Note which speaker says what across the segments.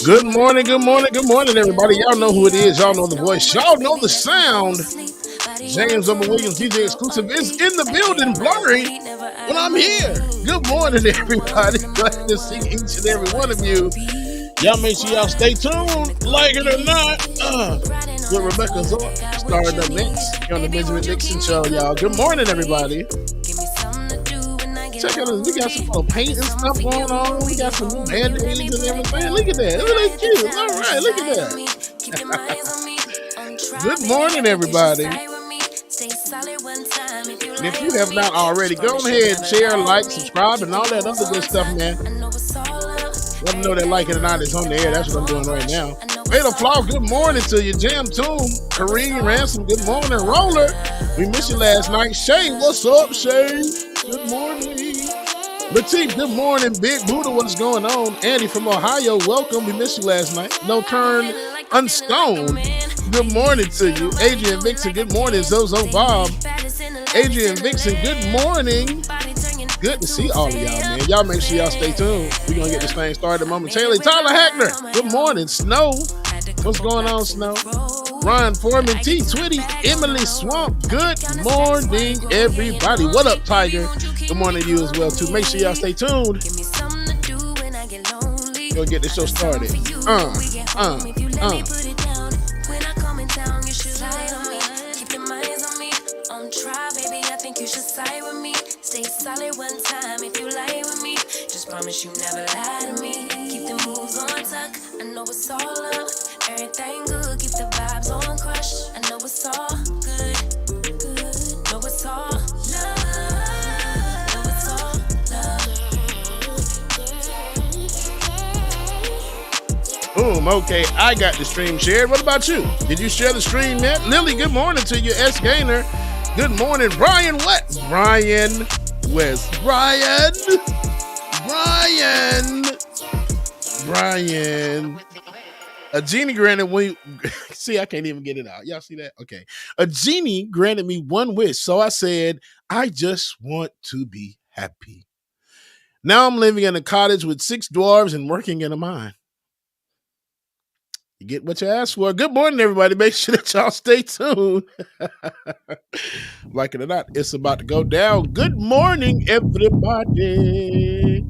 Speaker 1: Good morning, good morning, good morning, everybody. Y'all know who it is. Y'all know the voice. Y'all know the sound. James W. Williams, DJ Exclusive, is in the building, blurry when I'm here. Good morning, everybody. Glad to see each and every one of you. Y'all make sure y'all stay tuned, like it or not. With Rebecca Zork, starting up next on the Benjamin Dixon Show, y'all. Good morning, everybody. Check out this. We got some little paint and stuff going on. We got some new band-aids and everything. Look at that. Look at that cute. All right, look at that. Good morning, everybody. And if you have not already, go ahead, share, like, subscribe, and all that other good stuff, man. Let them know that like it or not is on the air. That's what I'm doing right now. Fatal Flaw, good morning to you. Jam Tune, Kareem Ransom, good morning. Roller, we missed you last night. Shay, what's up, Shay? Good morning. Latif, good morning. Big Buddha, what's going on? Andy from Ohio, welcome. We missed you last night. No Turn Unstoned, good morning to you. Adrian Vixen, good morning. Zozo Bob, Adrian Vixen, good morning. Good to see all of y'all, man. Y'all make sure y'all stay tuned. We're going to get this thing started momentarily. Tyler Hackner, good morning. Snow, what's going on, Snow? Ron Foreman, T. Twitty, Emily Swamp, good morning, everybody. What up, Tiger? Good morning to you as well, too. Make sure y'all stay tuned. We'll get this show started.
Speaker 2: Stay solid one time if you lie with me. Just promise you never lie to me. Keep the moves on tuck. I know it's all love. Everything good. Keep the vibes on crush. I know it's all good. Know it's all love. Know it's all
Speaker 1: love. Boom. Okay, I got the stream shared. What about you? Did you share the stream yet? Lily, good morning to you. S. Gainer. Good morning. Brian, what? Brian West. Brian. A genie granted we see, I can't even get it out. Y'all see that? Okay. A genie granted me one wish. So I said, I just want to be happy. Now I'm living in a cottage with 6 dwarves and working in a mine. You get what you asked for. Good morning, everybody. Make sure that y'all stay tuned. Like it or not, it's about to go down. Good morning, everybody.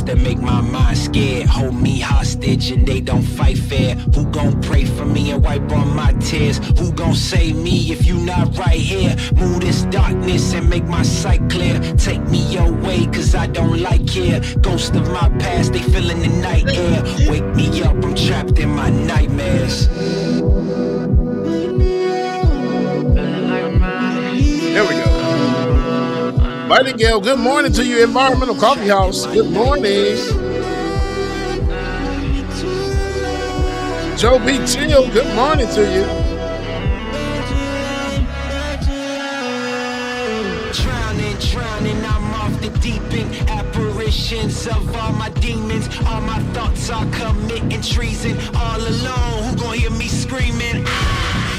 Speaker 3: That make my mind scared, hold me hostage and they don't fight fair. Who gon' pray for me and wipe on my tears? Who gon' save me if you not right here? Move this darkness and make my sight clear. Take me away cause I don't like here. Ghost of my past, they feeling the night air. Wake me up, I'm trapped in my nightmares.
Speaker 1: There we go. Nightingale, good morning to you. Environmental Coffee House, good morning. Joe B. Chill, good morning to you.
Speaker 3: Drowning, I'm off the deep end. Apparitions of all my demons. All my thoughts are committing treason. All alone, who gon' hear me screaming?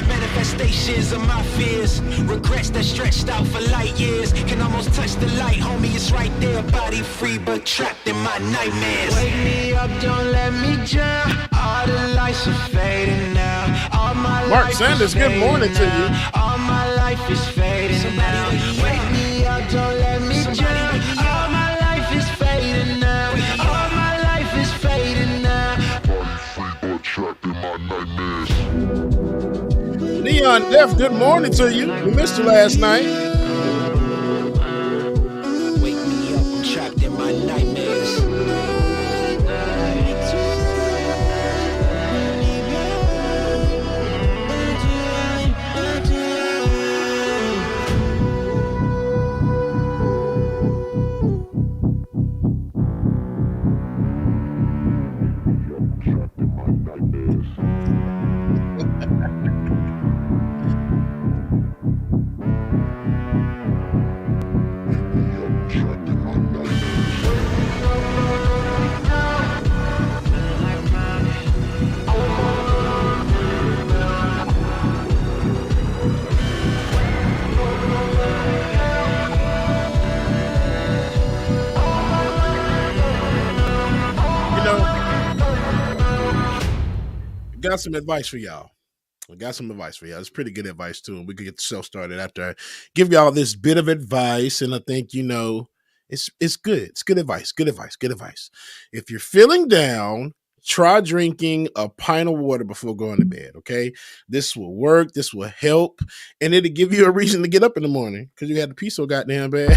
Speaker 3: Manifestations of my fears, regrets that stretched out for light years. Can almost touch the light, homie, it's right there. Body free but trapped in my nightmares. Wake me up, don't let me drown. All the lights are fading now. All my
Speaker 1: Mark Sanders, good morning to you.
Speaker 3: All my life is fading now. Wake me up, don't let me drown. All my life is fading now. All my life is fading now. Body free but trapped in my nightmares.
Speaker 1: Neon Def, good morning to you. We missed you last night.
Speaker 3: Wake me up, I'm trapped in my nightmares.
Speaker 1: got some advice for y'all. I got some advice for y'all. It's pretty good advice too, and we can get the show started after I give y'all this bit of advice. And I think it's good. It's good advice. Good advice. Good advice. If you're feeling down, try drinking a pint of water before going to bed. Okay, this will work. This will help, and it'll give you a reason to get up in the morning because you had to pee so goddamn bad.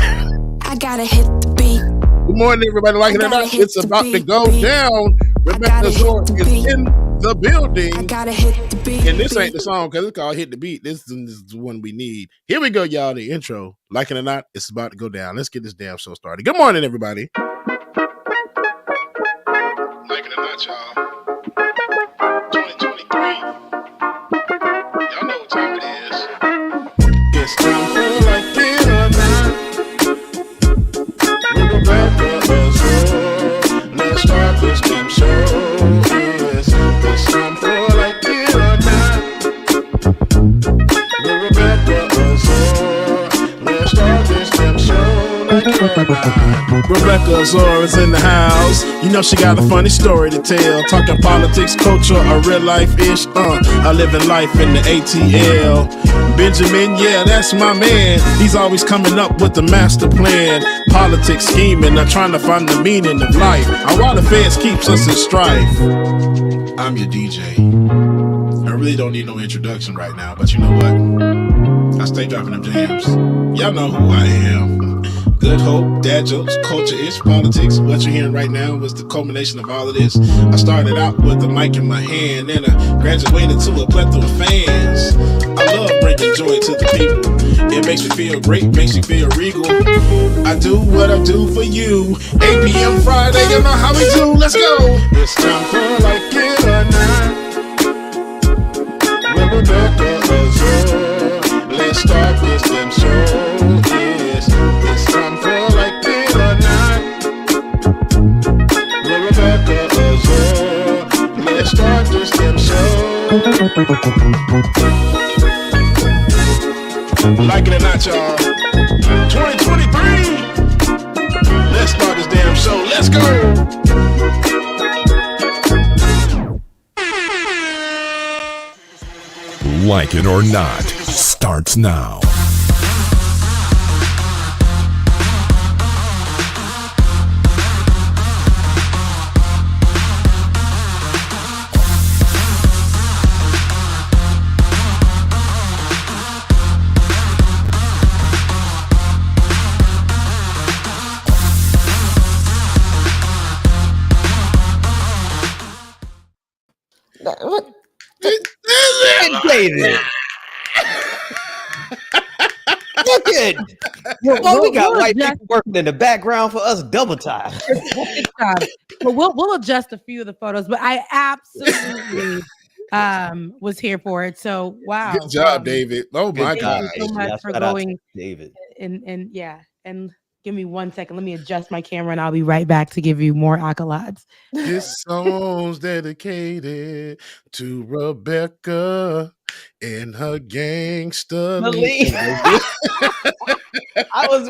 Speaker 2: I gotta hit the beat.
Speaker 1: Good morning, everybody. Like it or not, it's about to go down. Rebecca Zor is in the building.
Speaker 2: I gotta hit the beat.
Speaker 1: And this ain't the song because it's called Hit the Beat. This is the one we need. Here we go, y'all. The intro. Like it or not, it's about to go down. Let's get this damn show started. Good morning, everybody. Like it or not, y'all. 2023. Y'all know what time it is. It's time for Like It or Not. With Rebecca Zor. Let's start this damn show. Yes, it's time for Like It or Not. With Rebecca Zor. Let's start this damn show. Like it or not. Rebecca Zor is in the house. You know she got a funny story to tell. Talking politics, culture, or real life-ish. I live in life in the ATL. Benjamin, yeah, that's my man. He's always coming up with the master plan. Politics scheming, or trying to find the meaning of life. Or why the feds keeps us in strife. I'm your DJ. I really don't need no introduction right now, but you know what? I stay dropping them jams. Y'all know who I am. Good hope, dad jokes, culture-ish, politics. What you're hearing right now was the culmination of all of this. I started out with the mic in my hand, and I graduated to a plethora of fans. I love bringing joy to the people. It makes me feel great, makes me feel regal. I do what I do for you. 8 p.m. Friday, you know how we do. Let's go. It's time for Like It or Not. With Rebecca Zor. Let's start this damn show. Yes, it's time for Like It or Not. With Rebecca Zor. Let's start this damn show. Like it or not, y'all. 2023. Let's start this damn show. Let's go.
Speaker 4: Like It or Not starts now.
Speaker 5: What? David. Look at well, we got white people working in the background for us double time.
Speaker 6: But we'll adjust a few of the photos, but I absolutely was here for it. So wow.
Speaker 1: Good job, David. Oh my God.
Speaker 6: Thank you so much for going, David. And yeah, and give me 1 second. Let me adjust my camera and I'll be right back to give you more accolades.
Speaker 1: This song's dedicated to Rebecca and her gangster.
Speaker 5: I was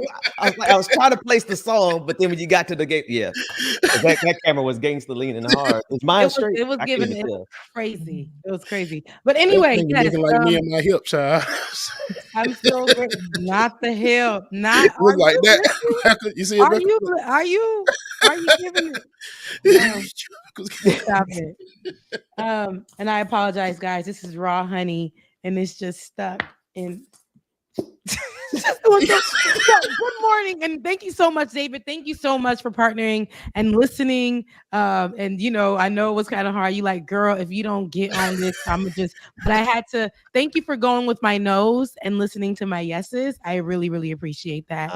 Speaker 5: trying to place the song, but then when you got to the game, yeah, that camera was gangster leaning hard. Is mine straight?
Speaker 6: It was giving it crazy. It was crazy. But anyway, yes,
Speaker 1: looking like me and my hip, child.
Speaker 6: I'm still not the hip, not
Speaker 1: look like that. You see it?
Speaker 6: Are you giving it? Stop it. And I apologize, guys. This is raw honey, and it's just stuck in. Good morning, and thank you so much, David. Thank you so much for partnering and listening. And you know, I know it was kind of hard. You like, girl, if you don't get on this, I'm just. But I had to. Thank you for going with my no's and listening to my yeses. I really, really appreciate that.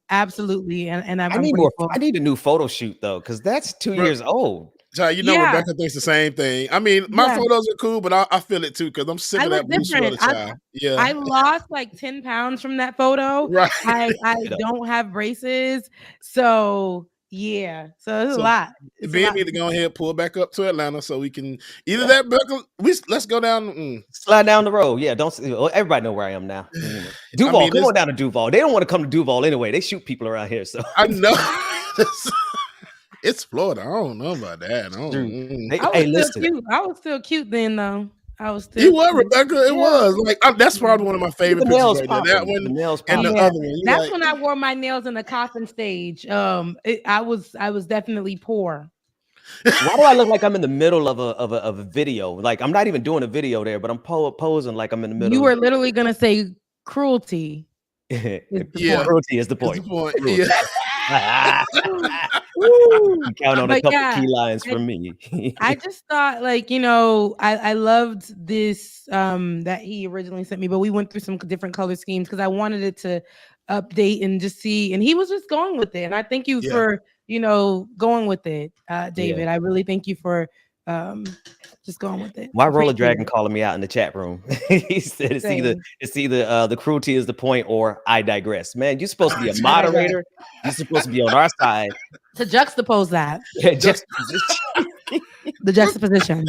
Speaker 6: Absolutely, and I
Speaker 5: need more. I need a new photo shoot though, because that's 2 years old.
Speaker 1: You know, yeah. Rebecca thinks the same thing. I mean, my photos are cool, but I feel it too because I'm sick of that blue sweater child. Yeah, I
Speaker 6: lost like 10 pounds from that photo. Right. I don't have braces, so yeah. So it's a lot.
Speaker 1: Ben need to go ahead and pull back up to Atlanta so we can either that Becca. Let's go down.
Speaker 5: Slide down the road. Yeah, don't everybody know where I am now. Duval, come on down to Duval. They don't want to come to Duval anyway. They shoot people around here. So
Speaker 1: I know. It's Florida. I don't know about that. I don't,
Speaker 5: True. Hey,
Speaker 6: I was
Speaker 5: hey,
Speaker 6: still
Speaker 5: listen.
Speaker 6: cute. I was still cute then, though. I was still.
Speaker 1: You were,
Speaker 6: cute.
Speaker 1: Rebecca. It
Speaker 6: Yeah.
Speaker 1: was like that's probably one of my
Speaker 5: The
Speaker 1: favorite pictures
Speaker 5: nails
Speaker 1: right there.
Speaker 5: popping.
Speaker 1: That
Speaker 5: The
Speaker 1: one
Speaker 5: nails
Speaker 1: and the
Speaker 5: popping.
Speaker 6: Yeah,
Speaker 1: other one. You
Speaker 6: that's
Speaker 1: like,
Speaker 6: when I wore my nails in the coffin stage. I was definitely poor.
Speaker 5: Why do I look like I'm in the middle of a video? Like I'm not even doing a video there, but I'm posing like I'm in the middle.
Speaker 6: You were literally gonna say cruelty.
Speaker 5: Yeah,
Speaker 1: Yeah.
Speaker 5: cruelty is the
Speaker 1: That's
Speaker 5: point.
Speaker 1: the point.
Speaker 5: Cruelty.
Speaker 1: Yeah.
Speaker 5: You count on a
Speaker 6: But
Speaker 5: couple
Speaker 6: yeah,
Speaker 5: key lines from me.
Speaker 6: I just thought, like, I loved this that he originally sent me, but we went through some different color schemes because I wanted it to update and just see, and he was just going with it. And I thank you
Speaker 1: Yeah.
Speaker 6: for going with it, David. I really thank you for just going with it.
Speaker 5: Why Roller
Speaker 6: Appreciate
Speaker 5: Dragon
Speaker 6: it.
Speaker 5: calling me out in the chat room? He said it's either the cruelty is the point or I digress. Man, you're supposed to be a moderator. You're supposed to be on our side.
Speaker 6: To juxtapose that, the juxtaposition.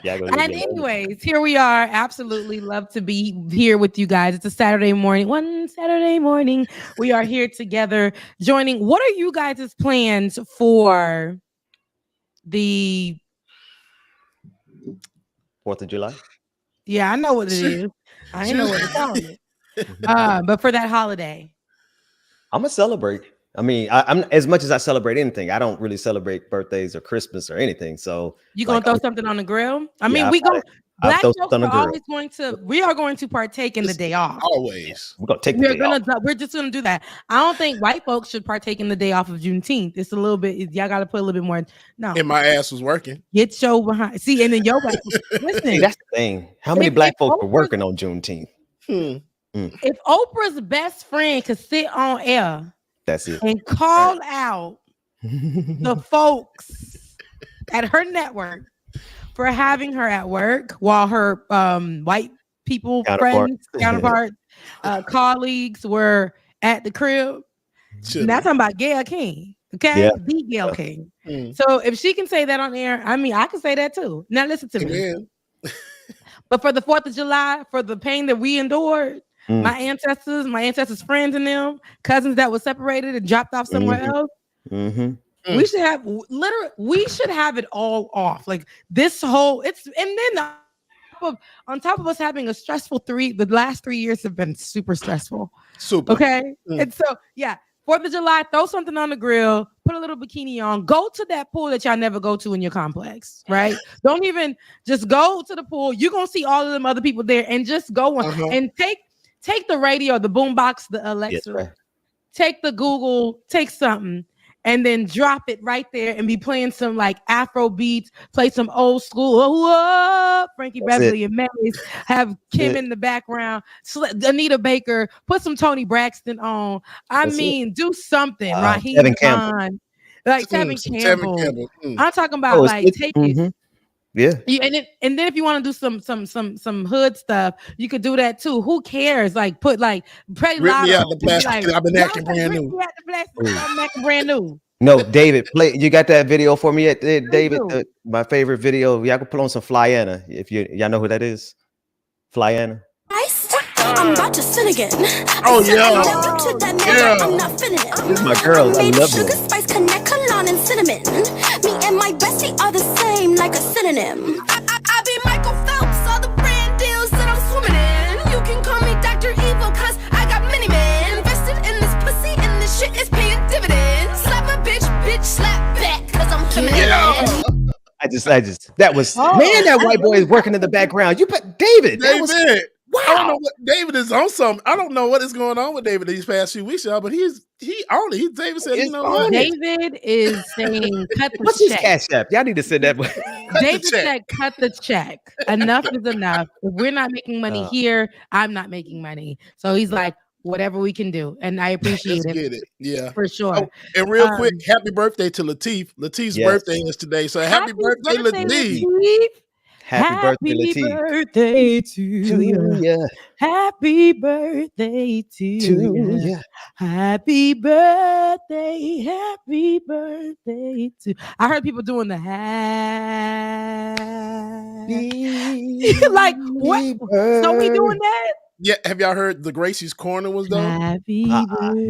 Speaker 5: Yeah,
Speaker 6: And anyways, here we are. Absolutely love to be here with you guys. It's a Saturday morning. One Saturday morning, we are here together joining. What are you guys' plans for the
Speaker 5: 4th of July?
Speaker 6: Yeah, I know what it is. I ain't know what to call it. But for that holiday.
Speaker 5: I'm gonna celebrate. I mean, I'm as much as I celebrate anything, I don't really celebrate birthdays or Christmas or anything. So
Speaker 6: You gonna throw something on the grill? I mean,
Speaker 5: Yeah,
Speaker 6: we go. Black
Speaker 5: throw
Speaker 6: folks
Speaker 5: something on
Speaker 6: are
Speaker 5: the grill.
Speaker 6: always going to. We are going to partake in the day off.
Speaker 1: Always.
Speaker 5: We're gonna take the day off.
Speaker 6: We're just gonna do that. I don't think white folks should partake in the day off of Juneteenth. It's a little bit. Y'all got to put a little bit more. No,
Speaker 1: And my ass was working.
Speaker 6: get your behind. See, and then your back. Listen,
Speaker 5: See, that's the thing. How many
Speaker 6: If-
Speaker 5: black
Speaker 6: if
Speaker 5: folks were
Speaker 6: Oprah-
Speaker 5: working on Juneteenth?
Speaker 6: if Oprah's best friend could sit on air
Speaker 5: That's it.
Speaker 6: and call out the folks at her network for having her at work while her white people, friends, counterparts, colleagues were at the crib. And that's talking about Gayle King, okay?
Speaker 5: Yeah.
Speaker 6: The Gayle King. So if she can say that on air, I mean, I can say that too. Now listen to me. But for the 4th of July, for the pain that we endured, my ancestors' friends and them, cousins that were separated and dropped off somewhere else, we should have we should have it all off. Like this whole and then on top of us having a stressful the last 3 years have been super stressful.
Speaker 1: Super.
Speaker 6: Okay. And so 4th of July, throw something on the grill, put a little bikini on, go to that pool that y'all never go to in your complex, right? Don't even just go to the pool. You're gonna see all of them other people there and just go on and take the radio, the boombox, the Alexa, take the Google, take something, and then drop it right there and be playing some like Afro beats, play some old school, Frankie Beverly and Mays, have Kim in the background, Anita Baker, put some Tony Braxton on. I mean, do something, right?
Speaker 5: Tevin Campbell.
Speaker 6: Like Tevin Campbell. I'm talking about take it.
Speaker 5: Yeah.
Speaker 6: And then if you want to do some hood stuff, you could do that too. Who cares? Like put play
Speaker 1: Rip me out the plastic. I've been acting brand new.
Speaker 6: I'm acting brand new.
Speaker 5: No, David, you got that video for me, David? My favorite video. Y'all can put on some Flyana if y'all know who that is. Flyana.
Speaker 2: I'm about to sin again.
Speaker 1: Oh yeah.
Speaker 2: I'm not feeling it.
Speaker 5: This is my girl. I love
Speaker 2: Sugar,
Speaker 5: it.
Speaker 2: spice, connect, cologne, and cinnamon. Me and my bestie are the same, like a synonym. I be Michael Phelps, all the brand deals that I'm swimming in. You can call me Dr. Evil, cause I got many men invested in this pussy, and this shit is paying dividends. Slap a bitch, slap back, cause I'm feminine.
Speaker 5: I just that was man, that white boy is working in the background. You put David.
Speaker 1: Wow. I don't know what David is on some. I don't know what is going on with David these past few weeks, y'all. But David said, you know what?
Speaker 6: David is saying, cut the
Speaker 5: What's
Speaker 6: check.
Speaker 5: his cash app? Y'all need to send that.
Speaker 6: David said, cut the check. Enough is enough. If we're not making money here, I'm not making money. So he's like, whatever we can do. And I appreciate it.
Speaker 1: Get it. Yeah.
Speaker 6: For sure.
Speaker 1: Oh, and real quick, happy birthday to Lateef. Lateef's birthday is today. So happy birthday, Lateef.
Speaker 5: Happy
Speaker 6: birthday to you. Happy birthday to you. Happy birthday. Happy birthday to. I heard people doing the happy. Like what? So we doing that?
Speaker 1: Yeah, have y'all heard the Gracie's Corner was done?
Speaker 6: Happy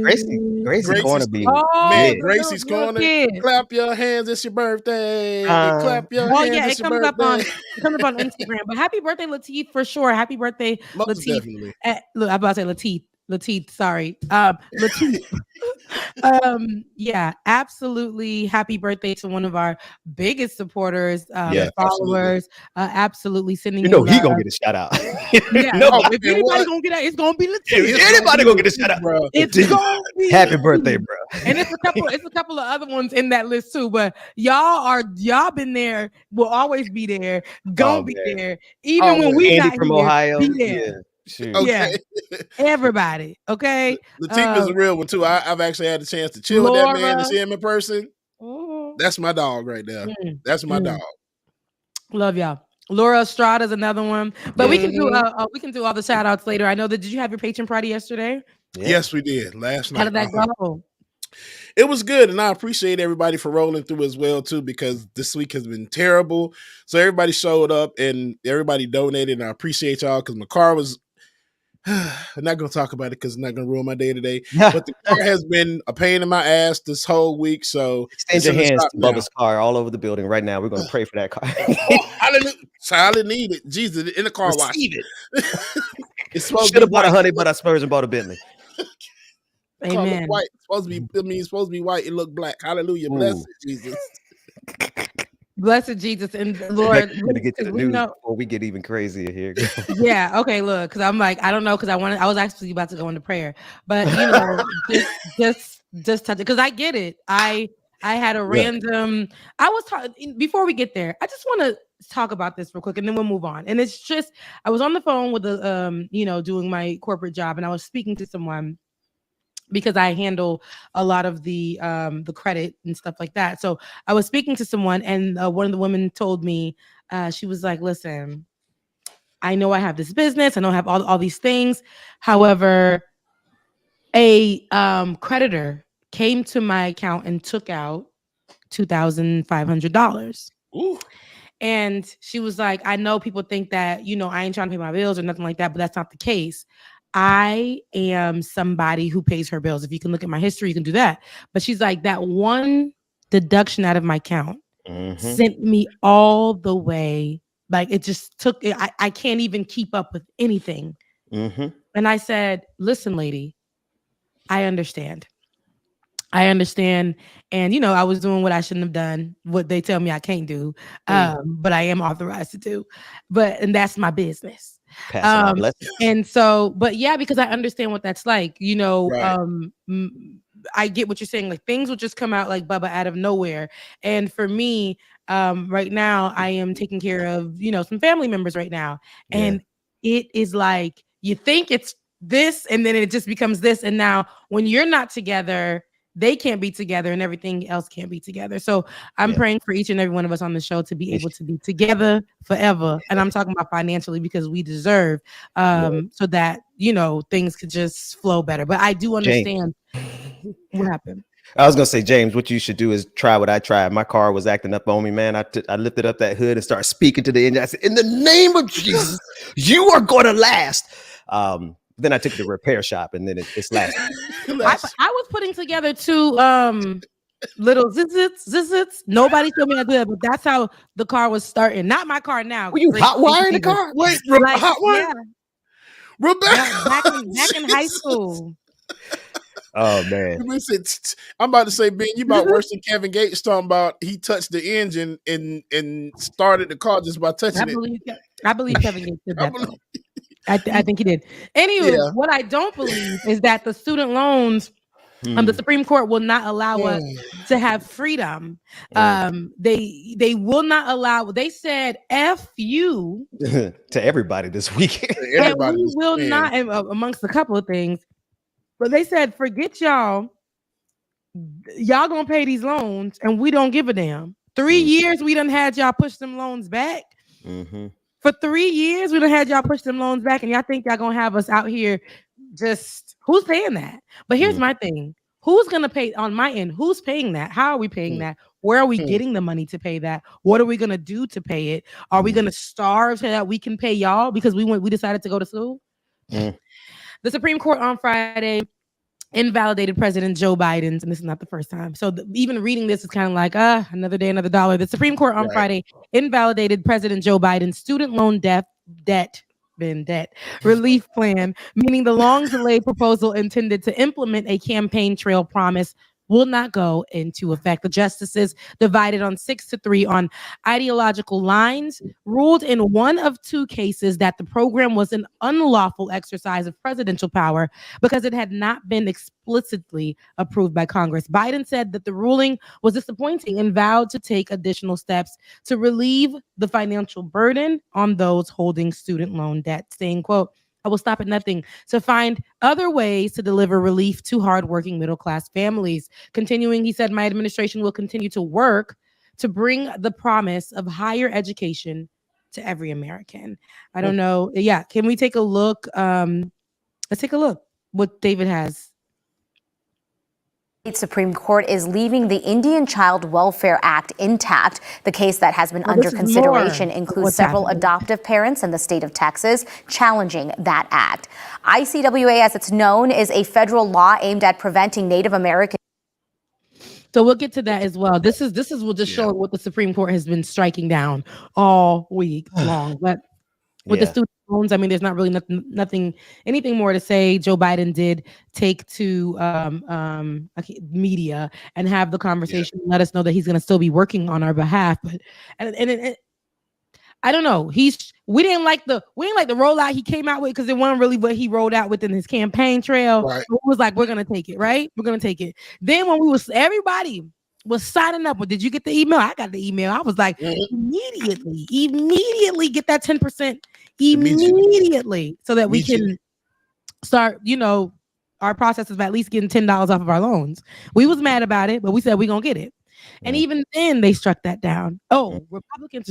Speaker 5: Gracie
Speaker 1: Gracie's
Speaker 5: Corner be
Speaker 1: Man,
Speaker 5: big.
Speaker 1: Gracie's Corner. Clap your hands, it's your birthday. Clap your
Speaker 6: Oh
Speaker 1: hands,
Speaker 6: yeah,
Speaker 1: it's
Speaker 6: it
Speaker 1: your
Speaker 6: comes up on
Speaker 1: birthday.
Speaker 6: Instagram. But happy birthday, Lateef, for sure. Happy birthday,
Speaker 1: Most
Speaker 6: Lateef.
Speaker 1: definitely.
Speaker 6: Look, I'm about to say Lateef. Lateef, sorry. Lateef. Yeah, absolutely. Happy birthday to one of our biggest supporters, followers. Absolutely sending
Speaker 5: You know he
Speaker 6: love.
Speaker 5: gonna get a shout out.
Speaker 6: Yeah,
Speaker 5: Nobody.
Speaker 6: if anybody gonna get that, it's gonna be Lateef.
Speaker 5: Anybody gonna get a shout out,
Speaker 1: bro.
Speaker 6: It's gonna be
Speaker 5: Happy birthday, bro.
Speaker 6: And it's a couple of other ones in that list too. But y'all been there, will always be there, gonna be
Speaker 5: man.
Speaker 6: there, even when we
Speaker 5: Andy
Speaker 6: not
Speaker 5: from
Speaker 6: here,
Speaker 5: Ohio.
Speaker 6: be there.
Speaker 5: Yeah. Shoot.
Speaker 1: Okay.
Speaker 6: Yeah, everybody. Okay,
Speaker 1: Lateef is a real one too. I've actually had the chance to chill with that man and
Speaker 6: Laura.
Speaker 1: see him in person. That's my dog right there. That's my dog.
Speaker 6: Love y'all. Laura Estrada's another one, but we can do all the shout outs later. I know that. Did you have your patron party yesterday?
Speaker 5: Yeah.
Speaker 1: Yes, we did last night.
Speaker 6: How did that go?
Speaker 1: It was good, and I appreciate everybody for rolling through as well too, because this week has been terrible. So everybody showed up and everybody donated, and I appreciate y'all because my car was. I'm not gonna talk about it because it's not gonna ruin my day today. But the car has been a pain in my ass this whole week. So
Speaker 5: extend your hands to Bubba's car all over the building right now. We're gonna pray for that car.
Speaker 1: Hallelujah! I need it. Jesus, in the car wash.
Speaker 5: It.
Speaker 1: It's supposed
Speaker 5: Should have bought a honey, but I spurged and bought a Bentley.
Speaker 6: Amen.
Speaker 1: White. It's supposed to be. It's supposed to be white. It look black. Hallelujah! Blessed Jesus.
Speaker 6: Blessed Jesus and Lord.
Speaker 5: We're gonna get to the news before we get even crazier here.
Speaker 6: Yeah. Okay. Look, because I'm like, I don't know, because I was actually about to go into prayer, but you know, just touch it because I get it. I had a random. I was talking before we get there. I just want to talk about this real quick, and then we'll move on. And it's just, I was on the phone with the doing my corporate job, and I was speaking to someone, because I handle a lot of the credit and stuff like that. So I was speaking to someone, and one of the women told me, she was like, listen, I know I have this business. I know I have all these things. However, a creditor came to my account and took out $2,500. And she was like, I know people think that, I ain't trying to pay my bills or nothing like that, but that's not the case. I am somebody who pays her bills. If you can look at my history, you can do that. But she's like, that one deduction out of my account sent me all the way. Like, it just took it. I can't even keep up with anything. And I said, listen, lady, I understand. And, I was doing what I shouldn't have done, what they tell me I can't do. But I am authorized to do. And that's my business. And so, but yeah, because I understand what that's like, right. I get what you're saying. Like, things will just come out like Bubba out of nowhere. And for me, right now, I am taking care of, some family members right now. And it is like, you think it's this, and then it just becomes this. And now when you're not together, they can't be together and everything else can't be together. So I'm praying for each and every one of us on the show to be able to be together forever. And I'm talking about financially, because we deserve so that, things could just flow better. But I do understand what happened.
Speaker 5: I was going to say, James, what you should do is try what I tried. My car was acting up on me, man. I lifted up that hood and started speaking to the engine. I said, in the name of Jesus, you are going to last. Then I took it to the repair shop, and then it's lasted.
Speaker 6: I was putting together two little zits. Nobody told me I did, but that's how the car was starting. Not my car now.
Speaker 5: Were you hot wiring the car?
Speaker 1: Wait, hot wire? Yeah. Rebecca.
Speaker 6: Back in high school.
Speaker 5: Oh man!
Speaker 1: I'm about to say, Ben, you about worse than Kevin Gates talking about he touched the engine and started the car just by touching it.
Speaker 6: I believe Kevin Gates did that. I think he did. Anyway, what I don't believe is that the student loans, the Supreme Court will not allow us to have freedom. They will not allow. They said "F you"
Speaker 5: to everybody this weekend.
Speaker 6: Everybody we will not, amongst a couple of things. But they said, forget y'all. Y'all gonna pay these loans, and we don't give a damn. 3 years we done had y'all push them loans back. For 3 years, we done had y'all push them loans back, and y'all think y'all gonna have us out here just, who's paying that? But here's my thing. Who's gonna pay on my end? Who's paying that? How are we paying that? Where are we getting the money to pay that? What are we gonna do to pay it? Are we gonna starve so that we can pay y'all because we decided to go to school?
Speaker 5: Mm.
Speaker 6: The Supreme Court on Friday invalidated President Joe Biden's, and this is not the first time. So even reading this is kind of like, another day, another dollar. The Supreme Court on Friday invalidated President Joe Biden's student loan debt relief plan, meaning the long delayed proposal intended to implement a campaign trail promise will not go into effect. The justices, divided on 6-3 on ideological lines, ruled in one of two cases that the program was an unlawful exercise of presidential power because it had not been explicitly approved by Congress. Biden said that the ruling was disappointing and vowed to take additional steps to relieve the financial burden on those holding student loan debt, saying, quote, "I will stop at nothing to find other ways to deliver relief to hardworking middle-class families." Continuing, he said, "My administration will continue to work to bring the promise of higher education to every American." I don't know. Yeah, can we take a look? Let's take a look what David has.
Speaker 7: Supreme Court is leaving the Indian Child Welfare Act intact. The case that has been under consideration includes several adoptive parents in the state of Texas challenging that act. ICWA, as it's known, is a federal law aimed at preventing Native American.
Speaker 6: So we'll get to that as well. This is will just show what the Supreme Court has been striking down all week long. But with the student loans, I mean, there's not really anything more to say. Joe Biden did take to media and have the conversation, let us know that he's going to still be working on our behalf. But and I don't know. We didn't like the rollout he came out with because it wasn't really what he rolled out within his campaign trail. Right. It was like, we're gonna take it, right? We're gonna take it. Then when everybody was signing up, did you get the email? I got the email. I was like, immediately get that 10% immediately so that we can start, our process of at least getting $10 off of our loans. We was mad about it, but we said we're gonna get it. And even then they struck that down. Republicans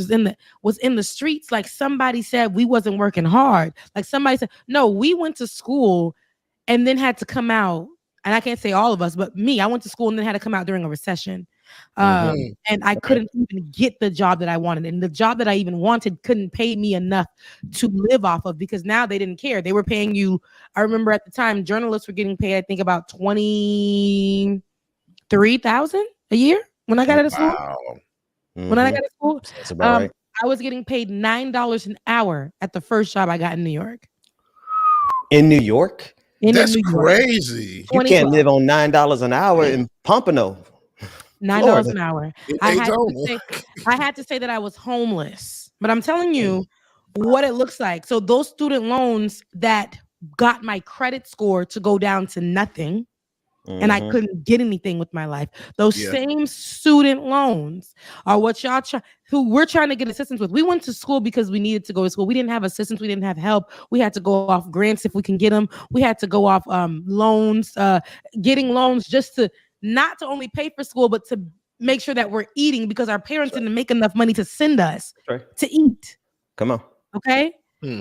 Speaker 6: was in the streets. Like somebody said, we wasn't working hard. Like somebody said, no, we went to school and then had to come out. And I can't say all of us, but me, I went to school and then had to come out during a recession. And I couldn't even get the job that I wanted. And the job that I even wanted couldn't pay me enough to live off of, because now they didn't care. They were paying you. I remember at the time, journalists were getting paid, I think about $23,000 a year. When I got out of school,
Speaker 5: That's about right.
Speaker 6: I was getting paid $9 an hour at the first job I got in New York.
Speaker 5: In New York?
Speaker 1: That's crazy.
Speaker 5: You can't live on $9 an hour in Pompano.
Speaker 6: $9 an hour. I had to say that I was homeless, but I'm telling you what it looks like. So those student loans that got my credit score to go down to nothing. And I couldn't get anything with my life. Those same student loans are what y'all who we're trying to get assistance with. We went to school because we needed to go to school. We didn't have assistance. We didn't have help. We had to go off grants if we can get them. We had to go off loans, getting loans just to not to only pay for school, but to make sure that we're eating, because our parents didn't make enough money to send us to eat.
Speaker 5: Come on.
Speaker 6: Okay.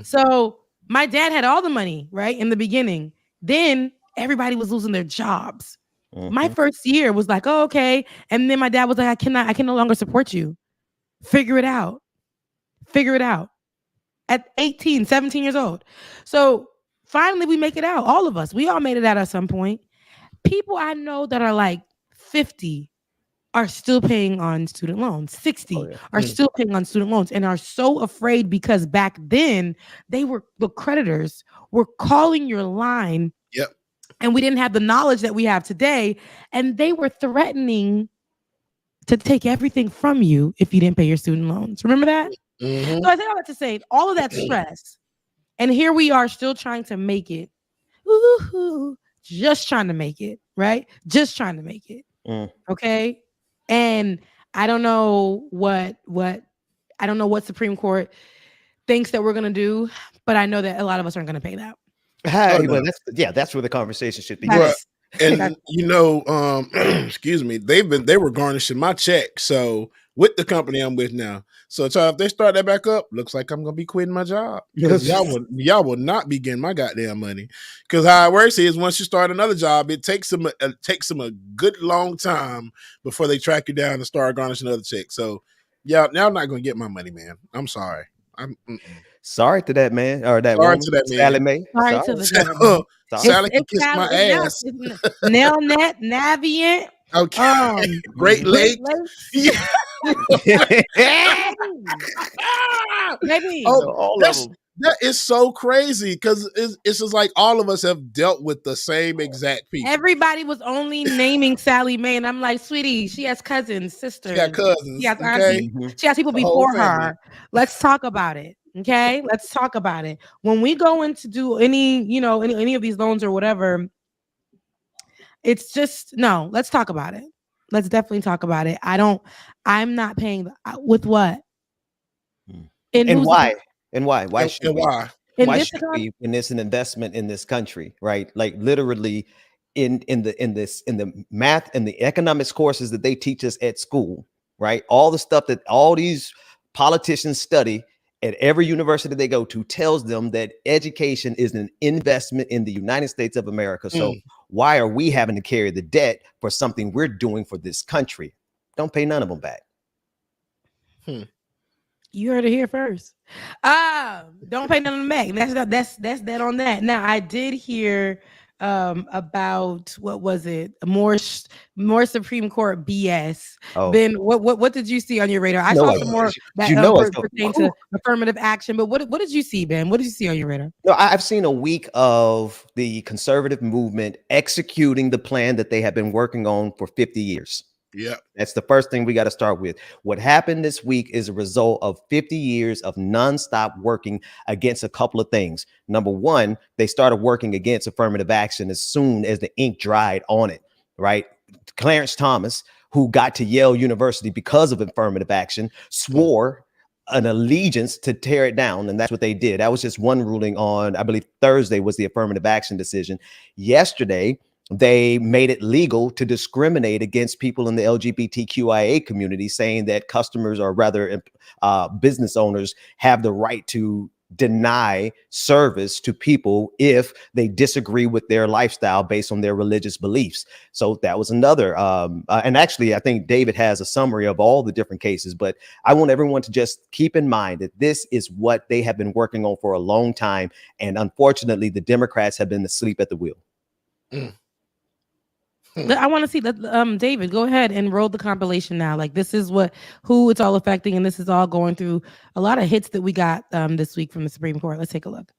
Speaker 6: So my dad had all the money, right, in the beginning. Then everybody was losing their jobs. My first year was like, oh, okay. And then my dad was like, I can no longer support you. Figure it out. At 18, 17 years old. So finally we make it out. All of us, we all made it out at some point. People I know that are like 50 are still paying on student loans. 60 are still paying on student loans and are so afraid, because back then the creditors were calling your line.
Speaker 1: Yep.
Speaker 6: And we didn't have the knowledge that we have today. And they were threatening to take everything from you if you didn't pay your student loans. Remember that? So I say all that to say all of that stress. And here we are still trying to make it. Just trying to make it, right? Just trying to make it. Okay. And I don't know what Supreme Court thinks that we're going to do, but I know that a lot of us aren't going to pay that.
Speaker 5: That's where the conversation should be.
Speaker 1: And excuse me, they were garnishing my check. So with the company I'm with now, so if they start that back up, looks like I'm gonna be quitting my job, because y'all will not be getting my goddamn money. Because how it works is, once you start another job, it takes them a good long time before they track you down and start garnishing other checks. So y'all not gonna get my money, man. I'm sorry.
Speaker 5: Sorry to that man or that
Speaker 1: Sorry
Speaker 5: woman,
Speaker 1: to that man.
Speaker 5: Sally Mae.
Speaker 6: Sorry to the government.
Speaker 1: Sally can kiss my ass.
Speaker 6: Nelnet, Navient.
Speaker 1: Okay. Great Lakes. Yeah.
Speaker 6: Maybe.
Speaker 1: Oh, that is so crazy because it's just like all of us have dealt with the same exact people.
Speaker 6: Everybody was only naming Sally Mae, and I'm like, sweetie, she has cousins, sisters.
Speaker 1: She got cousins.
Speaker 6: She has aunties. She has people before her. Let's talk about it. Okay, let's talk about it. When we go in to do any of these loans or whatever, it's just no. Let's talk about it. Let's definitely talk about it. I'm not paying with what?
Speaker 5: And why? And why? Why should we? Why
Speaker 6: this
Speaker 5: should we when it's an investment in this country, right? Like literally in the math and the economics courses that they teach us at school, right? All the stuff that all these politicians study at every university they go to tells them that education is an investment in the United States of America. So why are we having to carry the debt for something we're doing for this country? Don't pay none of them back.
Speaker 6: You heard it here first. Don't pay none of them back. That's that on that. Now I did hear about what was it? More Supreme Court BS. Ben, what did you see on your radar? I saw some more that pertain to affirmative action. But what did you see, Ben? What did you see on your radar?
Speaker 5: No, I've seen a week of the conservative movement executing the plan that they have been working on for 50 years.
Speaker 1: Yeah,
Speaker 5: that's the first thing we got to start with. What happened this week is a result of 50 years of nonstop working against a couple of things. Number one, they started working against affirmative action as soon as the ink dried on it, right? Clarence Thomas, who got to Yale University because of affirmative action, swore an allegiance to tear it down. And that's what they did. That was just one ruling on, I believe Thursday was the affirmative action decision. Yesterday, they made it legal to discriminate against people in the LGBTQIA community, saying that customers or rather business owners have the right to deny service to people if they disagree with their lifestyle based on their religious beliefs. So that was another. And actually, I think David has a summary of all the different cases, but I want everyone to just keep in mind that this is what they have been working on for a long time. And unfortunately, the Democrats have been asleep at the wheel.
Speaker 6: I want to see that. David, go ahead and roll the compilation now. Like this is who it's all affecting, and this is all going through a lot of hits that we got this week from the Supreme Court. Let's take a look.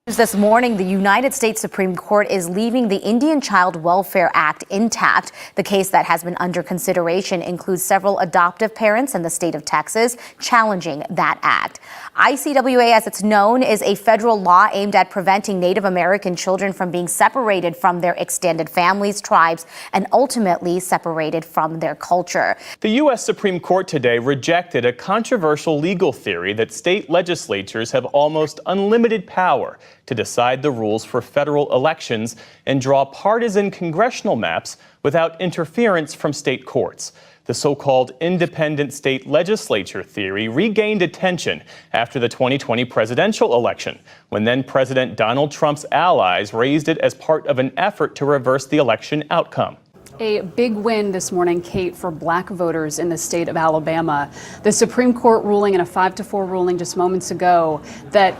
Speaker 7: This morning, the United States Supreme Court is leaving the Indian Child Welfare Act intact. The case that has been under consideration includes several adoptive parents in the state of Texas challenging that act. ICWA, as it's known, is a federal law aimed at preventing Native American children from being separated from their extended families, tribes, and ultimately separated from their culture.
Speaker 8: The U.S. Supreme Court today rejected a controversial legal theory that state legislatures have almost unlimited power to decide the rules for federal elections and draw partisan congressional maps without interference from state courts. The so-called independent state legislature theory regained attention after the 2020 presidential election, when then-President Donald Trump's allies raised it as part of an effort to reverse the election outcome.
Speaker 9: A big win this morning, Kate, for black voters in the state of Alabama. The Supreme Court ruling in a 5-4 ruling just moments ago that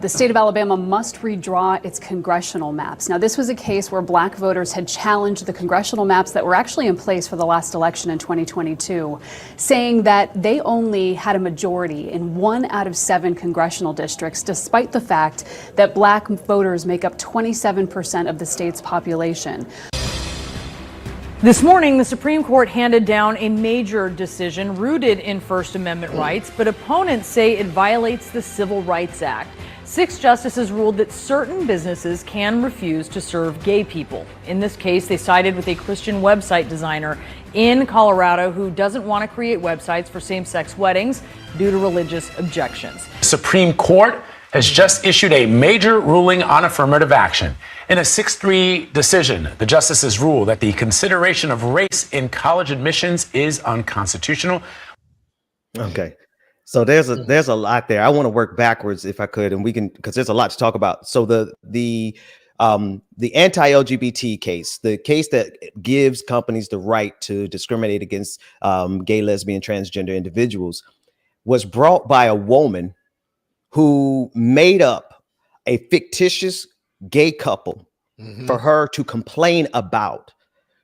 Speaker 9: the state of Alabama must redraw its congressional maps. Now, this was a case where black voters had challenged the congressional maps that were actually in place for the last election in 2022, saying that they only had a majority in 1 out of 7 congressional districts, despite the fact that black voters make up 27% of the state's population.
Speaker 10: This morning, the Supreme Court handed down a major decision rooted in First Amendment rights, but opponents say it violates the Civil Rights Act. 6 justices ruled that certain businesses can refuse to serve gay people. In this case, they sided with a Christian website designer in Colorado who doesn't want to create websites for same-sex weddings due to religious objections.
Speaker 11: The Supreme Court has just issued a major ruling on affirmative action. In a 6-3 decision, the justices ruled that the consideration of race in college admissions is unconstitutional.
Speaker 5: Okay. So there's a lot there. I want to work backwards if I could, and we can, because there's a lot to talk about. So the anti-LGBT case, the case that gives companies the right to discriminate against gay, lesbian, transgender individuals, was brought by a woman who made up a fictitious gay couple for her to complain about.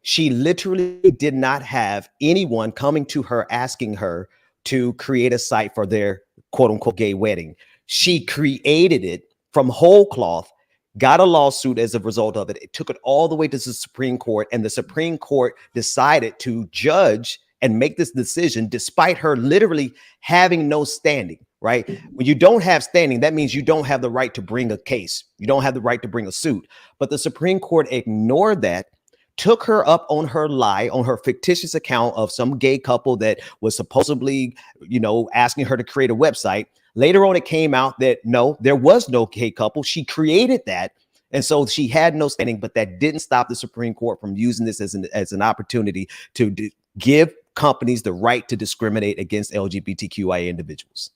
Speaker 5: She literally did not have anyone coming to her asking her to create a site for their quote unquote gay wedding. She created it from whole cloth, got a lawsuit as a result of it. It took it all the way to the Supreme Court, and the Supreme Court decided to judge and make this decision despite her literally having no standing, right? When you don't have standing, that means you don't have the right to bring a case. You don't have the right to bring a suit. But the Supreme Court ignored that, took her up on her lie, on her fictitious account of some gay couple that was supposedly, asking her to create a website. Later on, it came out that no, there was no gay couple. She created that. And so she had no standing, but that didn't stop the Supreme Court from using this as an opportunity to give companies the right to discriminate against LGBTQIA individuals.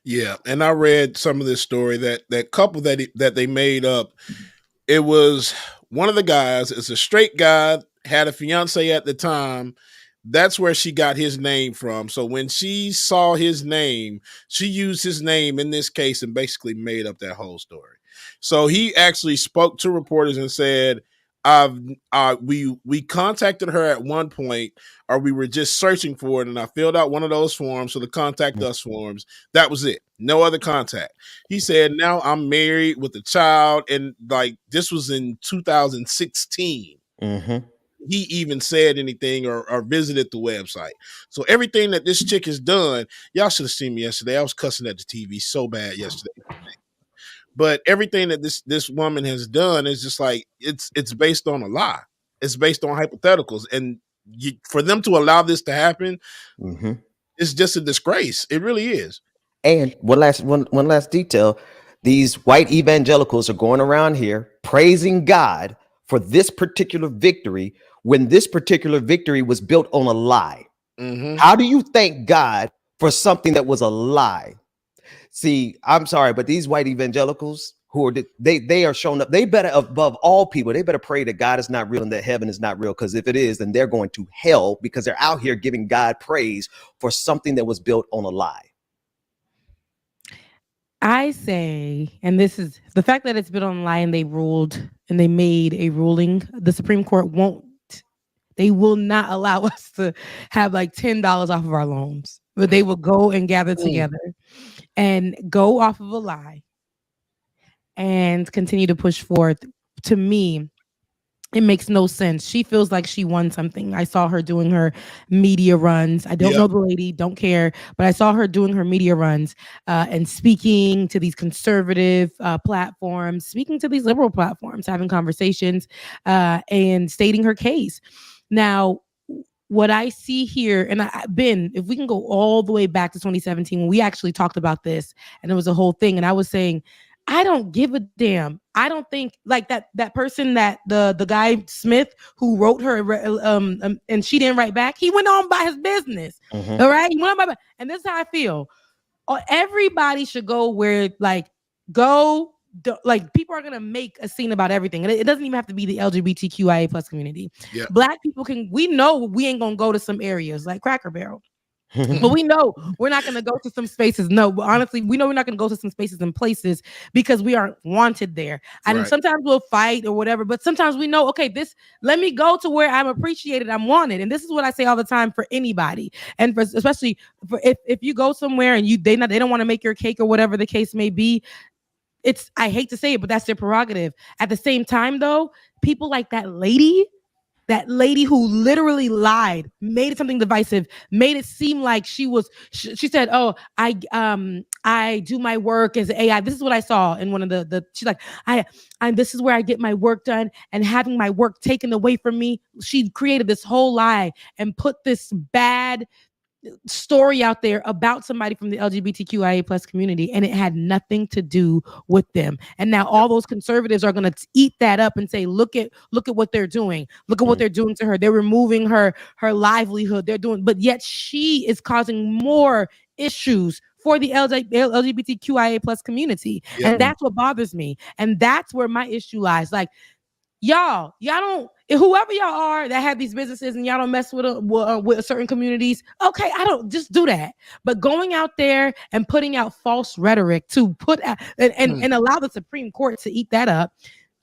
Speaker 1: Yeah, and I read some of this story that couple that they made up. It was one of the guys. It's a straight guy, had a fiance at the time. That's where she got his name from. So when she saw his name, she used his name in this case and basically made up that whole story. So he actually spoke to reporters and said, we contacted her at one point, or we were just searching for it, and I filled out one of those forms, so the contact us forms. That was it. No other contact. He said, now I'm married with a child, and like this was in 2016. He even said anything or visited the website. So everything that this chick has done, y'all should have seen me yesterday. I was cussing at the TV so bad yesterday. But everything that this woman has done is just like it's based on a lie. It's based on hypotheticals, and for them to allow this to happen, it's just a disgrace. It really is.
Speaker 5: And one last detail: these white evangelicals are going around here praising God for this particular victory when this particular victory was built on a lie. How do you thank God for something that was a lie? See, I'm sorry, but these white evangelicals who are they are showing up. They better, above all people, they better pray that God is not real and that heaven is not real. Because if it is, then they're going to hell because they're out here giving God praise for something that was built on a lie.
Speaker 6: I say, and this is the fact that it's been on a lie and they ruled and they made a ruling. The Supreme Court they will not allow us to have like $10 off of our loans, but they will go and gather together and go off of a lie and continue to push forth. To me, it makes no sense. She feels like she won something. I saw her doing her media runs. I don't know the lady, don't care, but I saw her doing her media runs and speaking to these conservative platforms, speaking to these liberal platforms, having conversations and stating her case. Now, what I see here, and if we can go all the way back to 2017, when we actually talked about this, and it was a whole thing, and I was saying, I don't give a damn. I don't think like that person that the guy Smith who wrote her and she didn't write back. He went on by his business. All right, he went on by, and this is how I feel. Everybody should go where people are gonna make a scene about everything, and it doesn't even have to be the LGBTQIA plus community. Black people we know we ain't gonna go to some areas like Cracker Barrel. But we know we're not going to go to some spaces. No, honestly, we know we're not going to go to some spaces and places because we aren't wanted there. And sometimes we'll fight or whatever, but sometimes we know, okay, let me go to where I'm appreciated, I'm wanted. And this is what I say all the time for anybody. And especially if you go somewhere and they don't want to make your cake or whatever the case may be, I hate to say it, but that's their prerogative. At the same time, though, people like that lady who literally lied, made it something divisive, made it seem like she said, oh, I do my work as AI. This is what I saw in one of she's like, this is where I get my work done, and having my work taken away from me. She created this whole lie and put this bad story out there about somebody from the LGBTQIA plus community, and it had nothing to do with them. And now all those conservatives are going to eat that up and say, look at what they're doing. Look at what they're doing to her. They're removing her livelihood. But yet she is causing more issues for the LGBTQIA plus community. And that's what bothers me. And that's where my issue lies. Like, y'all don't, whoever y'all are that have these businesses and y'all don't mess with certain communities, okay, I don't just do that. But going out there and putting out false rhetoric to put out, and allow the Supreme Court to eat that up,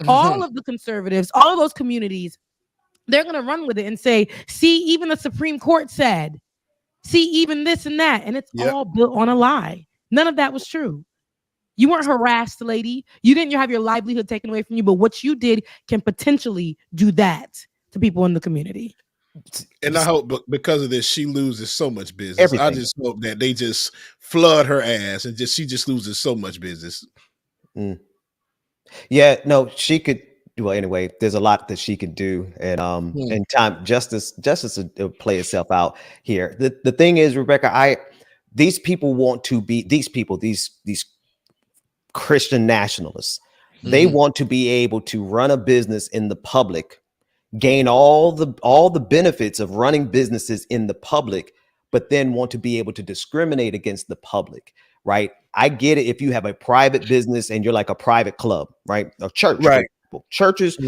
Speaker 6: all of the conservatives, all of those communities, they're going to run with it and say, see, even the Supreme Court said, see, even this and that. And it's all built on a lie. None of that was true. You weren't harassed, lady. You didn't have your livelihood taken away from you, but what you did can potentially do that to people in the community.
Speaker 1: And I hope because of this, she loses so much business.
Speaker 5: Everything.
Speaker 1: I just hope that they just flood her ass and she just loses so much business.
Speaker 5: Yeah, no, she could. Well, anyway, there's a lot that she could do, and in time, justice will play itself out here. The thing is, Rebecca, these people want to be these Christian nationalists. They want to be able to run a business in the public, gain all the benefits of running businesses in the public, but then want to be able to discriminate against the public, right? I get it if you have a private business and you're like a private club, right? A church,
Speaker 1: right?
Speaker 5: Churches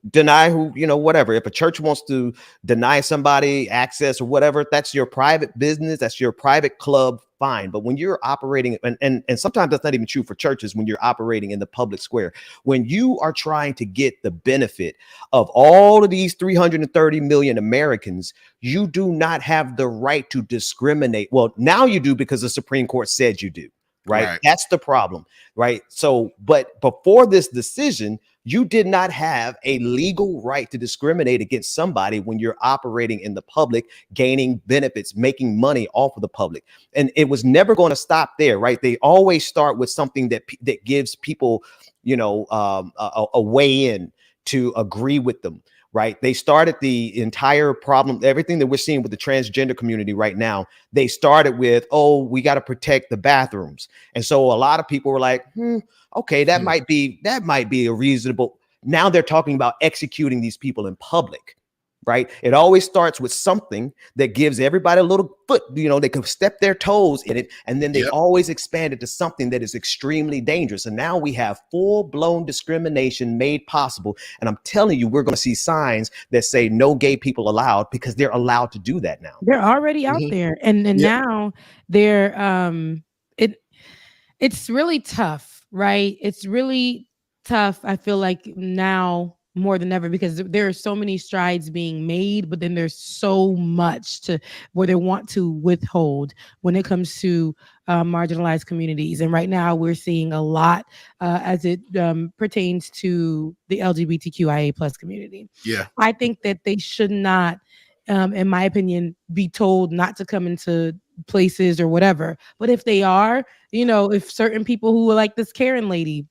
Speaker 5: deny whatever. If a church wants to deny somebody access or whatever, that's your private business, that's your private club, fine. But when you're operating, and sometimes that's not even true for churches, when you're operating in the public square, when you are trying to get the benefit of all of these 330 million Americans, you do not have the right to discriminate. Well, now you do because the Supreme Court said you do, right? That's the problem, right? So, but before this decision, you did not have a legal right to discriminate against somebody when you're operating in the public, gaining benefits, making money off of the public. And it was never going to stop there, right? They always start with something that gives people, a way in to agree with them, right? They started the entire problem, everything that we're seeing with the transgender community right now. They started with, oh, we got to protect the bathrooms. And so a lot of people were like, okay, that might be a reasonable. Now they're talking about executing these people in public, right? It always starts with something that gives everybody a little foot, they can step their toes in it. And then they always expand it to something that is extremely dangerous. And now we have full-blown discrimination made possible. And I'm telling you, we're going to see signs that say no gay people allowed, because they're allowed to do that now.
Speaker 6: They're already out there. And now they're, it's really tough. Right. It's really tough. I feel like now more than ever, because there are so many strides being made, but then there's so much where they want to withhold when it comes to marginalized communities. And right now we're seeing a lot as it pertains to the LGBTQIA plus community.
Speaker 1: Yeah.
Speaker 6: I think that they should not, in my opinion, be told not to come into places or whatever. But if they are, if certain people who are like this Karen lady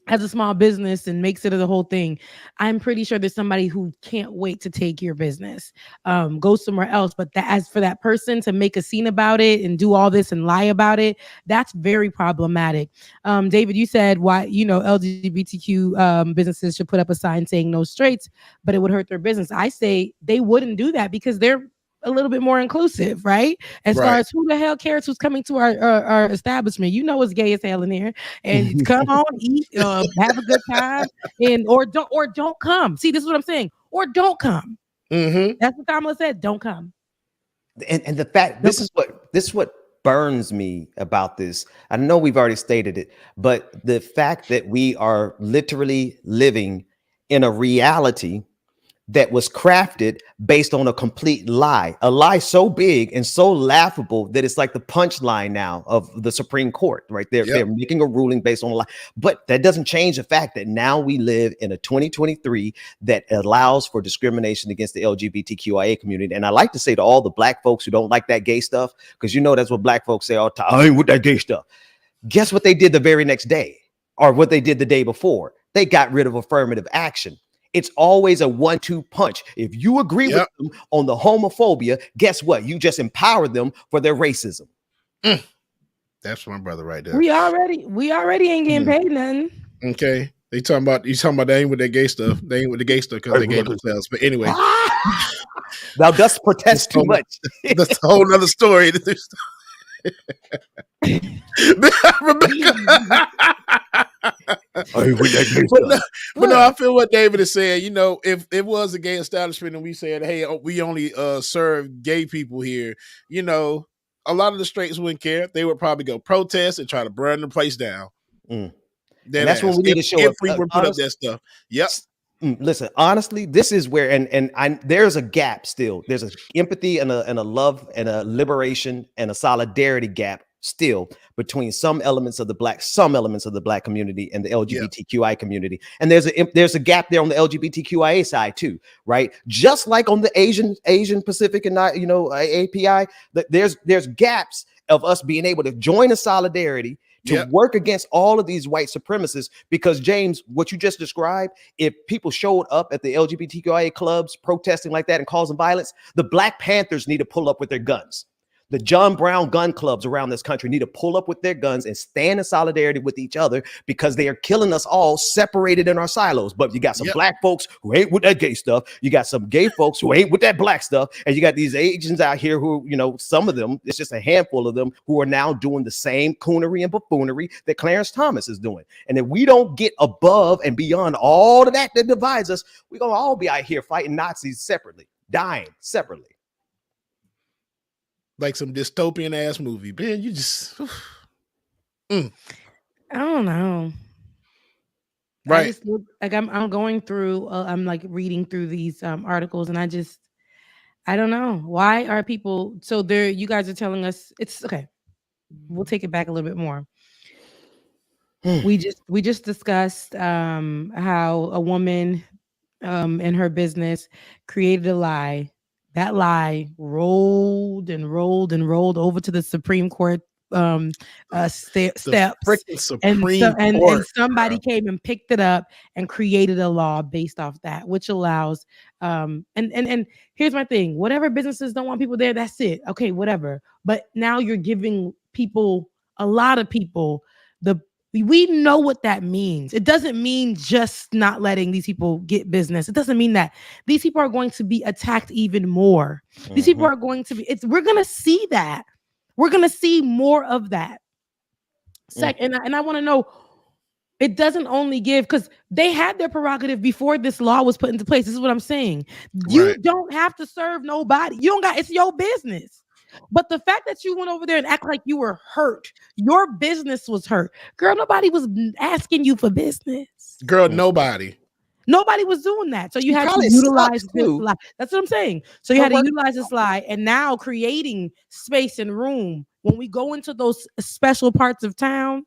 Speaker 6: has a small business and makes it the whole thing, I'm pretty sure there's somebody who can't wait to take your business, go somewhere else. But as for that person to make a scene about it and do all this and lie about it, that's very problematic. David, you said why, LGBTQ businesses should put up a sign saying no straights, but it would hurt their business. I say they wouldn't do that because they're a little bit more inclusive, right? As far as who the hell cares who's coming to our establishment? It's gay as hell in here, and come on, eat, have a good time, or don't come. See, this is what I'm saying. Or don't come. That's what Kamala said. Don't come.
Speaker 5: And the fact this is what burns me about this. I know we've already stated it, but the fact that we are literally living in a reality that was crafted based on a complete lie, a lie so big and so laughable that it's like the punchline now of the Supreme Court, right? They're making a ruling based on a lie, but that doesn't change the fact that now we live in a 2023 that allows for discrimination against the LGBTQIA community. And I like to say to all the black folks who don't like that gay stuff, because that's what black folks say all the time, I ain't with that gay stuff. Guess what they did the very next day, or what they did the day before? They got rid of affirmative action. It's always a 1-2 punch. If you agree with them on the homophobia, guess what? You just empower them for their racism.
Speaker 1: That's my brother right there.
Speaker 6: We already ain't getting paid nothing.
Speaker 1: Okay. You talking about they ain't with that gay stuff. They ain't with the gay stuff because they gay themselves. But anyway.
Speaker 5: Thou dost protest too much.
Speaker 1: That's a whole nother story. Rebecca. But no, I feel what David is saying. You know, if it was a gay establishment and we said, hey, we only serve gay people here, you know, a lot of the straights wouldn't care. They would probably go protest and try to burn the place down.
Speaker 5: And that's when we need to show
Speaker 1: if
Speaker 5: up.
Speaker 1: we would put up that stuff. Yep.
Speaker 5: Listen, honestly, this is where and there's a gap still. There's an empathy and a love and a liberation and a solidarity gap still between some elements of the black community and the LGBTQI community. And there's a gap there on the LGBTQIA side too, right? Just like on the Asian Pacific and API, there's gaps of us being able to join a solidarity to work against all of these white supremacists, because James, what you just described, if people showed up at the LGBTQIA clubs protesting like that and causing violence, the Black Panthers need to pull up with their guns. The John Brown gun clubs around this country need to pull up with their guns and stand in solidarity with each other, because they are killing us all separated in our silos. But you got some black folks who ain't with that gay stuff. You got some gay folks who ain't with that black stuff. And you got these Asians out here who, some of them, it's just a handful of them who are now doing the same coonery and buffoonery that Clarence Thomas is doing. And if we don't get above and beyond all of that divides us, we're going to all be out here fighting Nazis separately, dying separately.
Speaker 1: Like some dystopian ass movie, man. You just,
Speaker 6: I don't know.
Speaker 1: Right.
Speaker 6: I'm going through. I'm like reading through these articles, and I don't know, why are people so there? You guys are telling us it's okay. We'll take it back a little bit more. We just discussed how a woman in her business created a lie. That lie rolled and rolled and rolled over to the Supreme Court steps, and somebody came and picked it up and created a law based off that, which allows and here's my thing: whatever businesses don't want people there, that's it. Okay, whatever. But now you're giving people, a lot of people, we know what that means. It doesn't mean just not letting these people get business. It doesn't mean that these people are going to be attacked even more. These people are going to be, we're going to see that. We're going to see more of that. And I want to know, it doesn't only give, because they had their prerogative before this law was put into place. This is what I'm saying. You don't have to serve nobody. You don't got, it's your business. But the fact that you went over there and act like you were hurt, your business was hurt. Girl, nobody was asking you for business.
Speaker 1: Girl, nobody
Speaker 6: was doing that. So you had to utilize this lie. That's what I'm saying. So you had to utilize this lie, and now creating space and room. When we go into those special parts of town,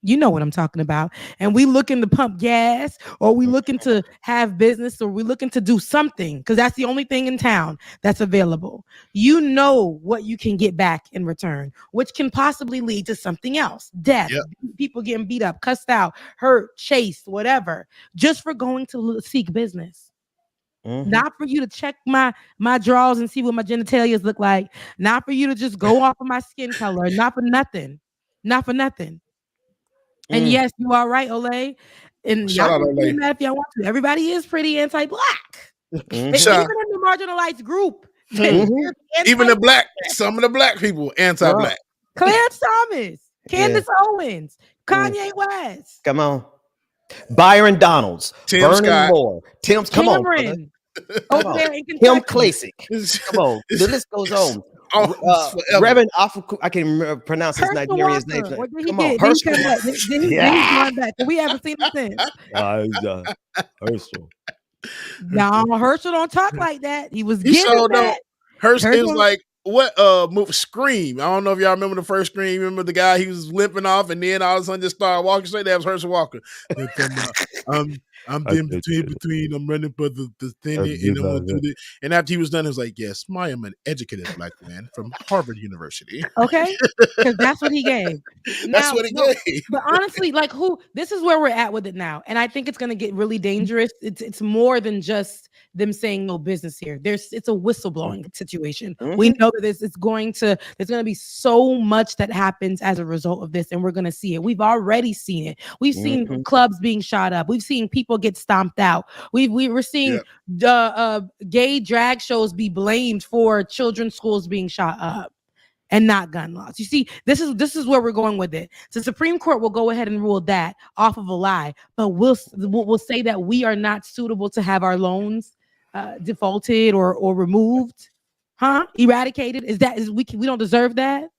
Speaker 6: you know what I'm talking about. And we looking to pump gas, or we looking to have business, or we looking to do something, because that's the only thing in town that's available. You know what you can get back in return, which can possibly lead to something else. Death, people getting beat up, cussed out, hurt, chased, whatever, just for going to seek business. Not for you to check my drawers and see what my genitalias look like. Not for you to just go off of my skin color. Not for nothing. And yes, you are right, Olay. And
Speaker 1: shout out, Olay.
Speaker 6: If y'all want to. Everybody is pretty anti-black. Even in the marginalized group.
Speaker 1: Even the black, some of the black people anti-black.
Speaker 6: Clarence Thomas, Candace Owens, Kanye West.
Speaker 5: Come on. Byron Donalds, Vernon Moore, Tim's, come on.
Speaker 6: Over there in Kentucky.
Speaker 5: Tim Klasick. Come on. The list goes on. Reverend Afuku, I can't remember, pronounce his Nigerian name. Come on, Herschel.
Speaker 6: We haven't seen him since.
Speaker 5: Herschel.
Speaker 6: No, Herschel don't talk like that. He was getting that.
Speaker 1: Herschel is like, what move Scream? I don't know if y'all remember the first Scream. Remember the guy, he was limping off, and then all of a sudden just started walking straight. That was Herschel Walker. I'm in between. I'm running for the thing, and I'm gonna do this. And after he was done, he was like, "Yes, I am an educated black man from Harvard University."
Speaker 6: Okay, because that's what he gave.
Speaker 1: That's what he gave.
Speaker 6: But honestly, like, this is where we're at with it now, and I think it's gonna get really dangerous. It's more than just them saying no business here. It's a whistleblowing situation. We know that there's going to be so much that happens as a result of this, and we're gonna see it. We've already seen it. We've seen clubs being shot up. We've seen people get stomped out. We're seeing gay drag shows be blamed for children's schools being shot up. and not gun laws. You see, this is where we're going with it. The Supreme Court will go ahead and rule that off of a lie, but we'll say that we are not suitable to have our loans defaulted or removed, eradicated. We don't deserve that?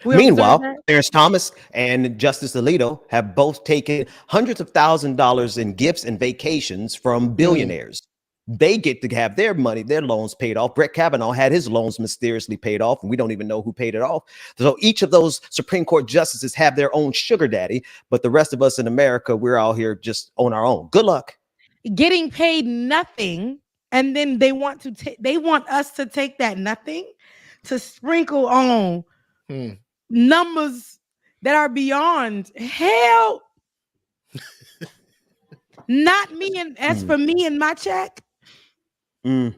Speaker 5: Meanwhile, Clarence Thomas and Justice Alito have both taken hundreds of $1,000s in gifts and vacations from billionaires. They get to have their money, their loans paid off. Brett Kavanaugh had his loans mysteriously paid off, and we don't even know who paid it off. So each of those Supreme Court justices have their own sugar daddy, but the rest of us in America, we're out here just on our own. Good luck.
Speaker 6: Getting paid nothing, and then they want us to take that nothing to sprinkle on numbers that are beyond hell. Not me, and as for me and my check. We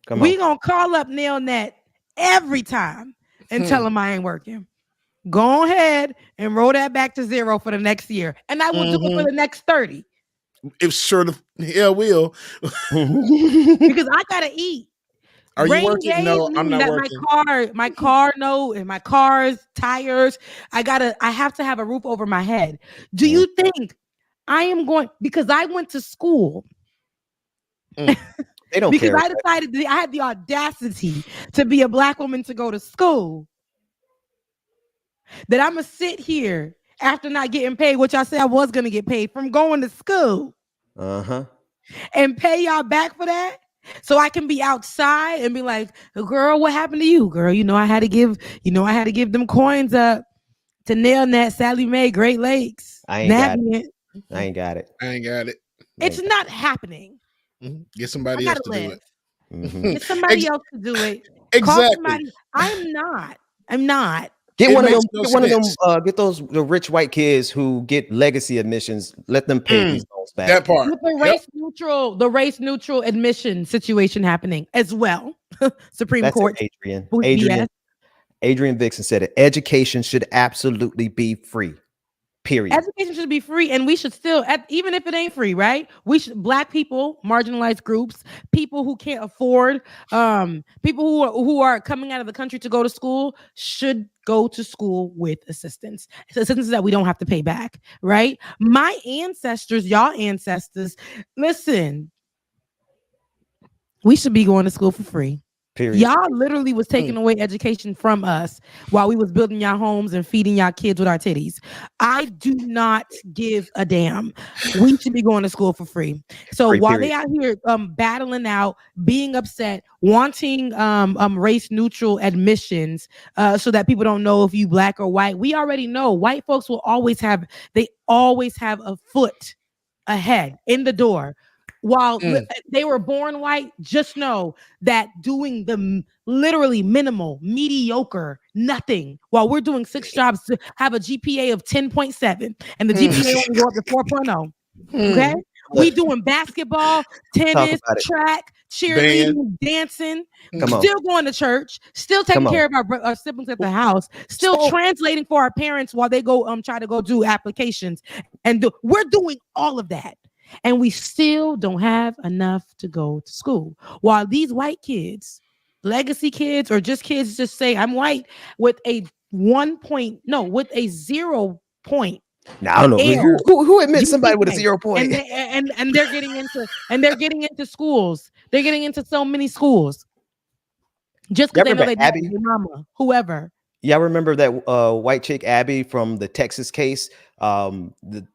Speaker 6: gonna call up Nailnet every time and tell them I ain't working. Go ahead and roll that back to zero for the next year, and I will do it for the next 30.
Speaker 1: It sure the hell will.
Speaker 6: Because I gotta eat.
Speaker 1: Are you working? No, I'm not working.
Speaker 6: My car note and my car's tires. I have to have a roof over my head. Do you think I am going, because I went to school?
Speaker 5: They don't
Speaker 6: because
Speaker 5: care.
Speaker 6: I decided I had the audacity to be a Black woman to go to school. That I'm gonna sit here after not getting paid, which I said I was gonna get paid from going to school, and pay y'all back for that, so I can be outside and be like, "Girl, what happened to you, girl? I had to give them coins up to Nailnet, Sally Mae, Great Lakes.
Speaker 5: I ain't got it.
Speaker 6: It's not happening.
Speaker 1: Get somebody else to do it.
Speaker 6: Get somebody else to do it.
Speaker 1: Exactly.
Speaker 6: Call somebody. I'm not.
Speaker 5: Get those the rich white kids who get legacy admissions. Let them pay these loans back.
Speaker 1: That part.
Speaker 6: With the race neutral admission situation happening as well. Supreme Court.
Speaker 5: Adrian Vixen said it. Education should absolutely be free. Period.
Speaker 6: Education should be free, and we should still, even if it ain't free, right? We should, Black people, marginalized groups, people who can't afford, people who are coming out of the country to go to school should go to school with assistance. Assistance that we don't have to pay back, right? My ancestors, y'all ancestors, listen, we should be going to school for free.
Speaker 5: Period.
Speaker 6: Y'all literally was taking away education from us while we was building y'all homes and feeding y'all kids with our titties. I do not give a damn. We should be going to school for free. So while they out here battling out, being upset, wanting race neutral admissions so that people don't know if you Black or white, we already know white folks will always have a foot ahead in the door. While they were born white, just know that doing the literally minimal, mediocre, nothing, while we're doing 6 jobs to have a GPA of 10.7 and the GPA only go up to 4.0. Okay? We doing basketball, tennis, track, cheerleading, dancing, still going to church, still taking care of our siblings at the house, still translating for our parents while they go try to go do applications. And we're doing all of that. And we still don't have enough to go to school. While these white kids, legacy kids, or just kids just say, I'm white, with a 0 point.
Speaker 5: Now, I don't know who admits somebody with a 0 point.
Speaker 6: And they're getting into schools. They're getting into so many schools. Just because they know they did their mama, whoever.
Speaker 5: Yeah, I remember that white chick Abby from the Texas case.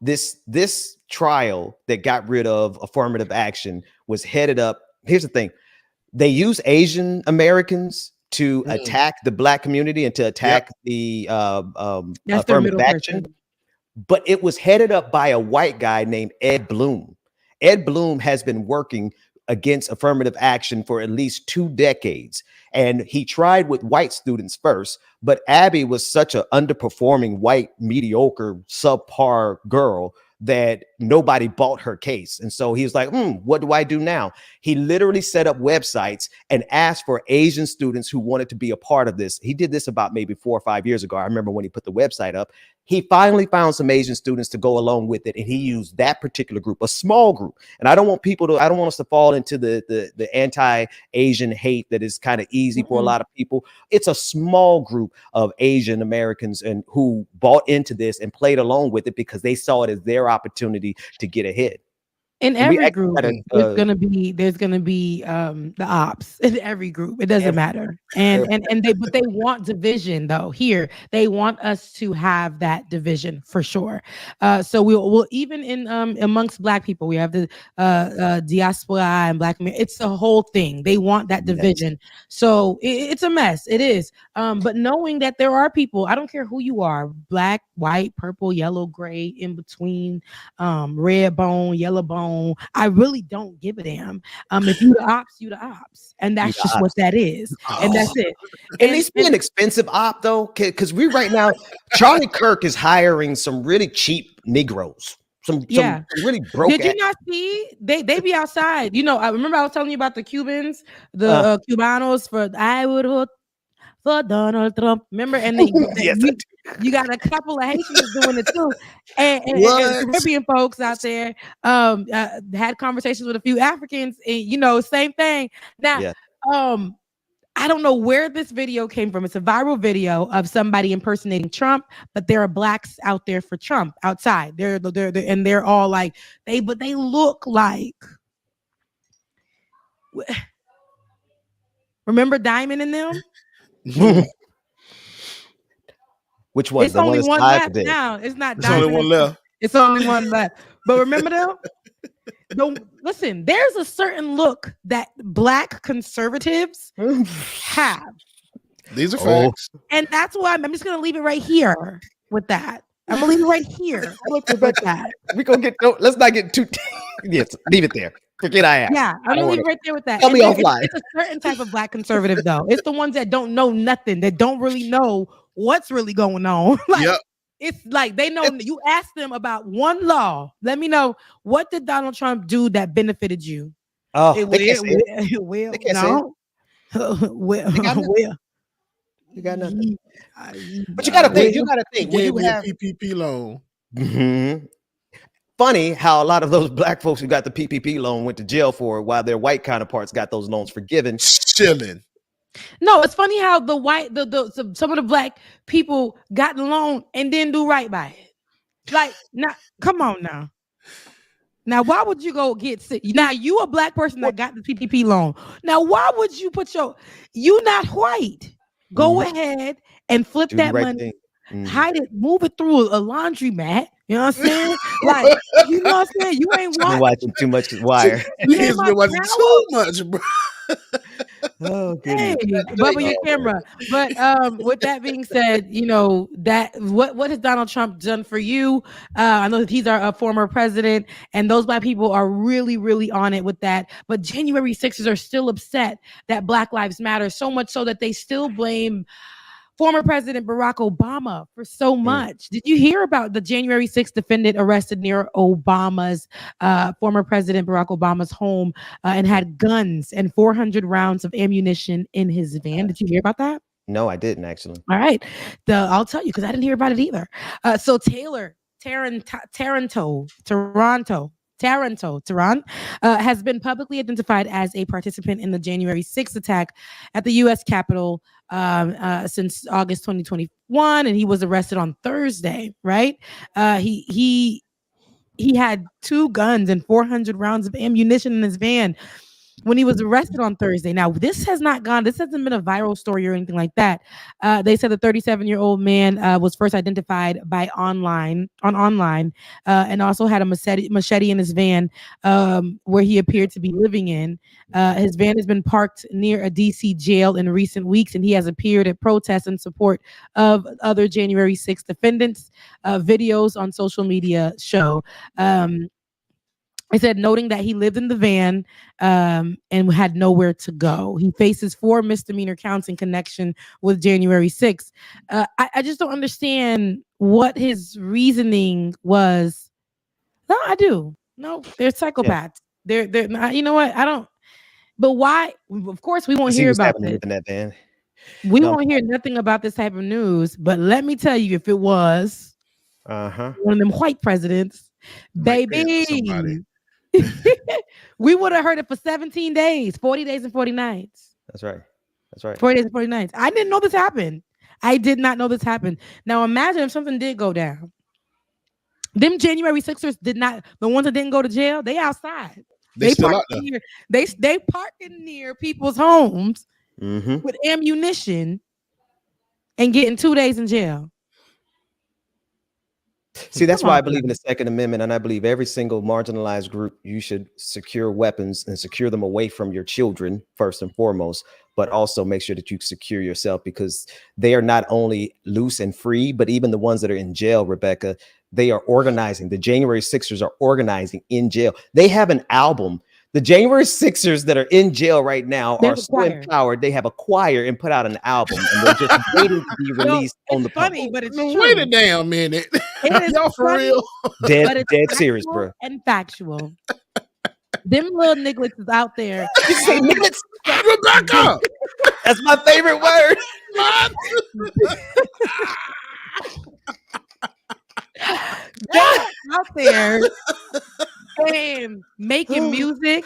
Speaker 5: This trial that got rid of affirmative action was headed up. Here's the thing: they use Asian Americans to attack the Black community and to attack the affirmative action. But it was headed up by a white guy named Ed Bloom. Ed Bloom has been working against affirmative action for at least 2 decades. And he tried with white students first, but Abby was such an underperforming white, mediocre, subpar girl that nobody bought her case. And so he was like, what do I do now? He literally set up websites and asked for Asian students who wanted to be a part of this. He did this about maybe 4 or 5 years ago. I remember when he put the website up, he finally found some Asian students to go along with it. And he used that particular group, a small group. And I don't want us to fall into the anti-Asian hate that is kind of easy for a lot of people. It's a small group of Asian Americans and who bought into this and played along with it because they saw it as their opportunity to get ahead.
Speaker 6: In every group, there's gonna be the ops in every group. It doesn't matter, but they want division though. Here, they want us to have that division for sure. So we'll even in amongst Black people, we have the diaspora and Black America. It's the whole thing. They want that division. So it's a mess. It is. But knowing that there are people, I don't care who you are, Black, white, purple, yellow, gray, in between, red bone, yellow bone. I really don't give a damn. If you the ops, and that's just what that is, and that's it.
Speaker 5: At least be an expensive op though, because we right now, Charlie Kirk is hiring some really cheap Negroes. Some really broke.
Speaker 6: Did you not see? They be outside. I remember I was telling you about the Cubans, the Cubanos for I would vote for Donald Trump. Remember? And then you got a couple of Haitians doing it too, and Caribbean folks out there had conversations with a few Africans, and same thing. Now, I don't know where this video came from. It's a viral video of somebody impersonating Trump, but there are Blacks out there for Trump outside. They're all like but they look like. Remember Diamond and them?
Speaker 5: Which one?
Speaker 6: It's only one left now. It's not.
Speaker 1: It's only one left.
Speaker 6: It's only one left. But remember them? Listen, there's a certain look that Black conservatives have.
Speaker 1: These are facts.
Speaker 6: And that's why I'm just going to leave it right here with that. I'm going to leave it right here with that.
Speaker 5: We're going to let's not get too. Yes, leave it there. Forget I asked.
Speaker 6: Yeah, I'm going to leave it right there with that.
Speaker 5: Tell me offline.
Speaker 6: It's a certain type of Black conservative, though. It's the ones that don't know nothing, that don't really know what's really going on. It's like they know. You ask them about one law. Let me know, what did Donald Trump do that benefited you?
Speaker 5: Oh,
Speaker 6: You
Speaker 5: got nothing. But you got to think. You got to think.
Speaker 1: When you have PPP loan.
Speaker 5: Mm-hmm. Funny how a lot of those Black folks who got the PPP loan went to jail for it, while their white counterparts got those loans forgiven.
Speaker 1: Chilling.
Speaker 6: No, it's funny how some of the Black people got the loan and didn't do right by it. Like, now, come on now. Now, why would you go get sick? Now, you a Black person that got the PPP loan. Now, why would you you not white? Go ahead and flip that money, hide it, move it through a laundromat. You know what I'm saying? Like, you know what I'm saying? You ain't
Speaker 5: watching too much Wire.
Speaker 1: He's been watching too much, bro.
Speaker 5: Oh, goodness.
Speaker 6: Hey, bubble your camera. But with that being said, that what has Donald Trump done for you? I know that he's our former president, and those Black people are really, really on it with that. But January 6ers are still upset that Black Lives Matter, so much so that they still blame former President Barack Obama for so much. Did you hear about the January 6th defendant arrested near Obama's former President Barack Obama's home and had guns and 400 rounds of ammunition in his van? Did you hear about that?
Speaker 5: No, I didn't actually.
Speaker 6: All right. I'll tell you because I didn't hear about it either. So Taylor Taranto has been publicly identified as a participant in the January 6th attack at the U.S. Capitol since August 2021, and he was arrested on Thursday. Right? He had 2 guns and 400 rounds of ammunition in his van when he was arrested on Thursday. Now, this hasn't been a viral story or anything like that. They said the 37-year-old man was first identified by online, and also had a machete in his van where he appeared to be living in. His van has been parked near a DC jail in recent weeks, and he has appeared at protests in support of other January 6th defendants. Videos on social media show. I said, noting that he lived in the van and had nowhere to go. He faces 4 misdemeanor counts in connection with January 6th. I just don't understand what his reasoning was. No, I do. No, they're psychopaths. They're not, you know what? I don't. But why? Of course, we won't hear about this.
Speaker 5: That, man.
Speaker 6: We won't hear nothing about this type of news. But let me tell you, if it was one of them white presidents, baby, we would have heard it for 17 days, 40 days and 40 nights.
Speaker 5: That's right.
Speaker 6: 40 days and 40 nights. I didn't know this happened. I did not know this happened. Now imagine if something did go down. Them January 6ers did not, the ones that didn't go to jail, they outside. They
Speaker 1: still out there.
Speaker 6: near, they parking near people's homes with ammunition and getting 2 days in jail.
Speaker 5: See, that's why I believe in the Second Amendment, and I believe every single marginalized group, you should secure weapons and secure them away from your children, first and foremost, but also make sure that you secure yourself, because they are not only loose and free, but even the ones that are in jail, Rebecca, they are organizing. The January 6ers are organizing in jail. They have an album. The January 6ers that are in jail right now are so empowered. They have a choir and put out an album, and they're just waiting to be released on the
Speaker 6: funny,
Speaker 5: public.
Speaker 6: but it's
Speaker 1: Wait a damn minute.
Speaker 6: Y'all
Speaker 1: for real?
Speaker 5: Dead serious, bro.
Speaker 6: And factual. Them little nigglets is out there.
Speaker 5: You say nigglets?
Speaker 1: Rebecca!
Speaker 5: That's my favorite word.
Speaker 6: They're out there and making music,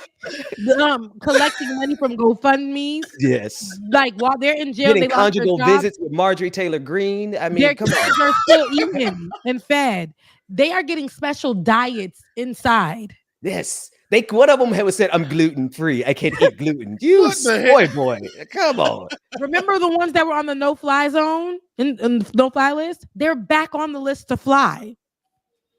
Speaker 6: collecting money from GoFundMe's.
Speaker 5: Yes.
Speaker 6: Like while they're in jail,
Speaker 5: getting
Speaker 6: they lost their
Speaker 5: conjugal
Speaker 6: jobs.
Speaker 5: visits with Marjorie Taylor Greene. I mean,
Speaker 6: Their
Speaker 5: come
Speaker 6: kids
Speaker 5: on.
Speaker 6: are still eating and fed. They are getting special diets inside.
Speaker 5: Yes. One of them had said, "I'm gluten free. I can't eat gluten." You boy. Come on.
Speaker 6: Remember the ones that were on the no-fly zone and no-fly list? They're back on the list to fly.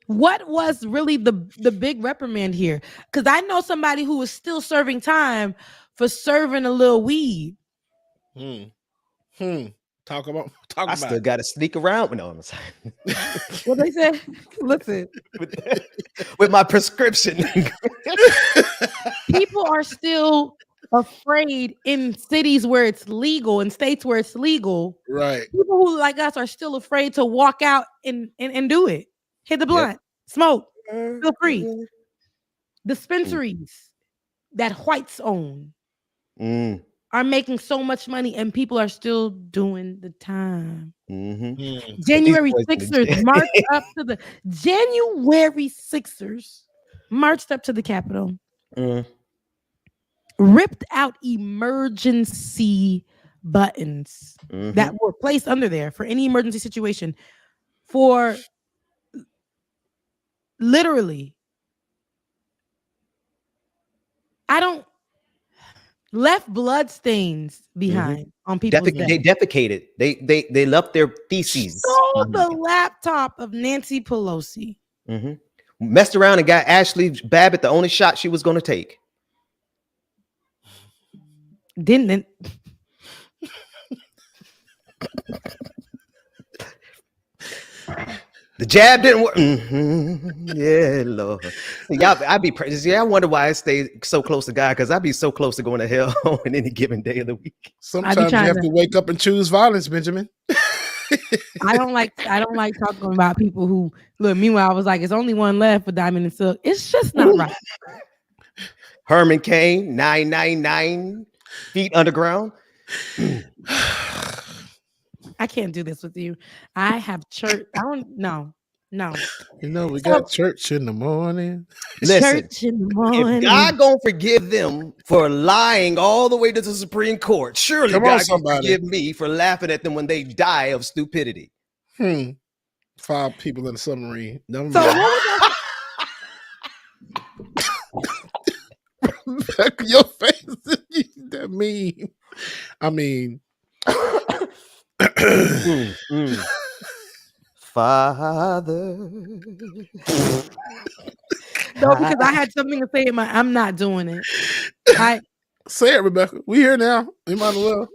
Speaker 6: What was really the big reprimand here? Because I know somebody who is still serving time for serving a little weed.
Speaker 1: Talk about.
Speaker 5: I still got to sneak around. No, I'm sorry.
Speaker 6: What they say? Listen,
Speaker 5: with my prescription.
Speaker 6: People are still afraid in cities where it's legal, in states where it's legal.
Speaker 1: Right.
Speaker 6: People who like us are still afraid to walk out and do it. Hit the blunt, smoke, feel free. Dispensaries that whites own are making so much money, and people are still doing the time. January 6ers marched up to the January 6ers marched up to the Capitol, ripped out emergency buttons that were placed under there for any emergency situation for literally. Left blood stains behind on people's
Speaker 5: They defecated. They left their feces.
Speaker 6: Stole the laptop of Nancy Pelosi.
Speaker 5: Messed around and got Ashley Babbitt the only shot she was going to take.
Speaker 6: Didn't it?
Speaker 5: The jab didn't work. Yeah, Lord. I be praising. Yeah, I wonder why I stay so close to God, because I'd be so close to going to hell on any given day of the week.
Speaker 1: Sometimes you have to wake up and choose violence, Benjamin.
Speaker 6: I don't like talking about people who look. Meanwhile, I was like, it's only one left for Diamond and Silk. It's just not right.
Speaker 5: Herman Cain, 999 feet underground.
Speaker 6: I can't do this with you. I have church. I don't know. No.
Speaker 1: You know, we got church in the morning.
Speaker 5: Listen,
Speaker 6: church in the morning.
Speaker 5: If God gonna forgive them for lying all the way to the Supreme Court, surely God gonna forgive me for laughing at them when they die of stupidity.
Speaker 1: 5 people in a submarine.
Speaker 6: So what
Speaker 1: was your face? That meme. I mean.
Speaker 5: Father.
Speaker 6: No, because I had something to say. I'm not doing it.
Speaker 1: Say it, Rebecca. We here now. You might as well.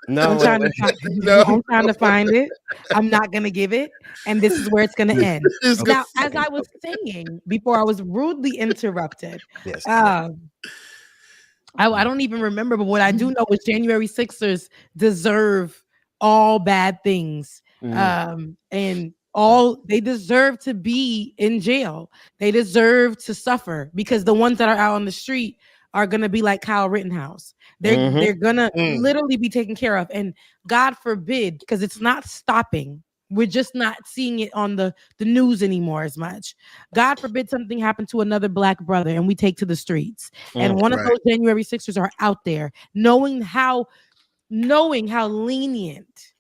Speaker 5: No,
Speaker 6: I'm trying to find it. I'm not gonna give it, and this is where it's gonna end. Now, as I was saying before, I was rudely interrupted.
Speaker 5: Yes.
Speaker 6: I don't even remember, but what I do know is January 6ers deserve all bad things. And They deserve to be in jail. They deserve to suffer because the ones that are out on the street are gonna be like Kyle Rittenhouse. They're gonna literally be taken care of. And God forbid, because it's not stopping. We're just not seeing it on the news anymore as much. God forbid something happened to another Black brother and we take to the streets. And one of those January 6ers are out there knowing how lenient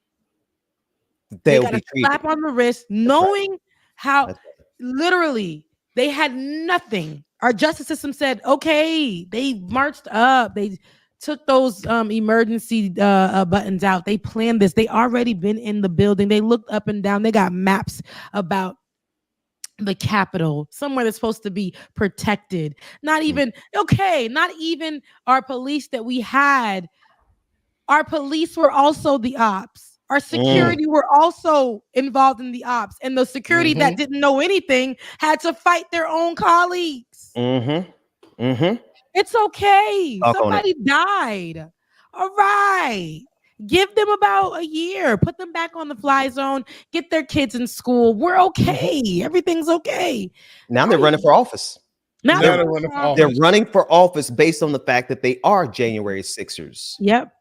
Speaker 6: they got a slap on the wrist, knowing how literally they had nothing. Our justice system said, okay, they marched up. They took those emergency buttons out. They planned this. They already been in the building. They looked up and down. They got maps about the Capitol, somewhere that's supposed to be protected. Not even our police that we had. Our police were also the ops. Our security were also involved in the ops. And the security that didn't know anything had to fight their own colleagues. It's okay. Somebody died. All right. Give them about a year. Put them back on the fly zone. Get their kids in school. We're okay. Everything's okay.
Speaker 5: Now they're running for office.
Speaker 1: They're
Speaker 5: running for office based on the fact that they are January 6ers.
Speaker 6: Yep.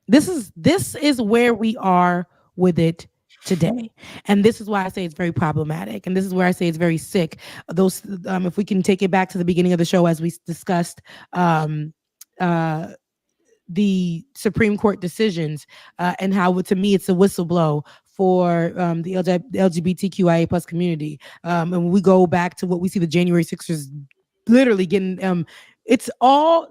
Speaker 6: This is where we are with it today. And this is why I say it's very problematic. And this is where I say it's very sick. Those, if we can take it back to the beginning of the show, as we discussed, the Supreme Court decisions and how, to me, it's a whistleblow for the LGBTQIA plus community. And when we go back to what we see the January 6ers literally getting,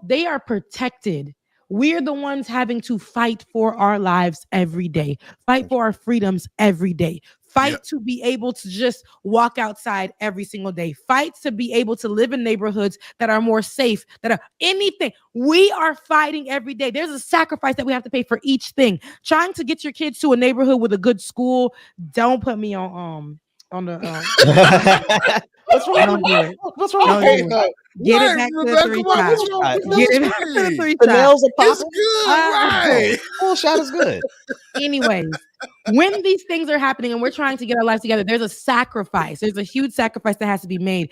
Speaker 6: they are protected. We're the ones having to fight for our lives every day, fight for our freedoms every day, fight to be able to just walk outside every single day, fight to be able to live in neighborhoods that are more safe, that are anything. We are fighting every day. There's a sacrifice that we have to pay for each thing. Trying to get your kids to a neighborhood with a good school. Don't put me on the
Speaker 5: What's wrong? What's wrong?
Speaker 6: Get it back to the 3 shots. Get it back to the 3
Speaker 5: The nails are popping.
Speaker 1: It's good, right?
Speaker 5: Full shot is good.
Speaker 6: Anyways, when these things are happening and we're trying to get our lives together, there's a sacrifice. There's a huge sacrifice that has to be made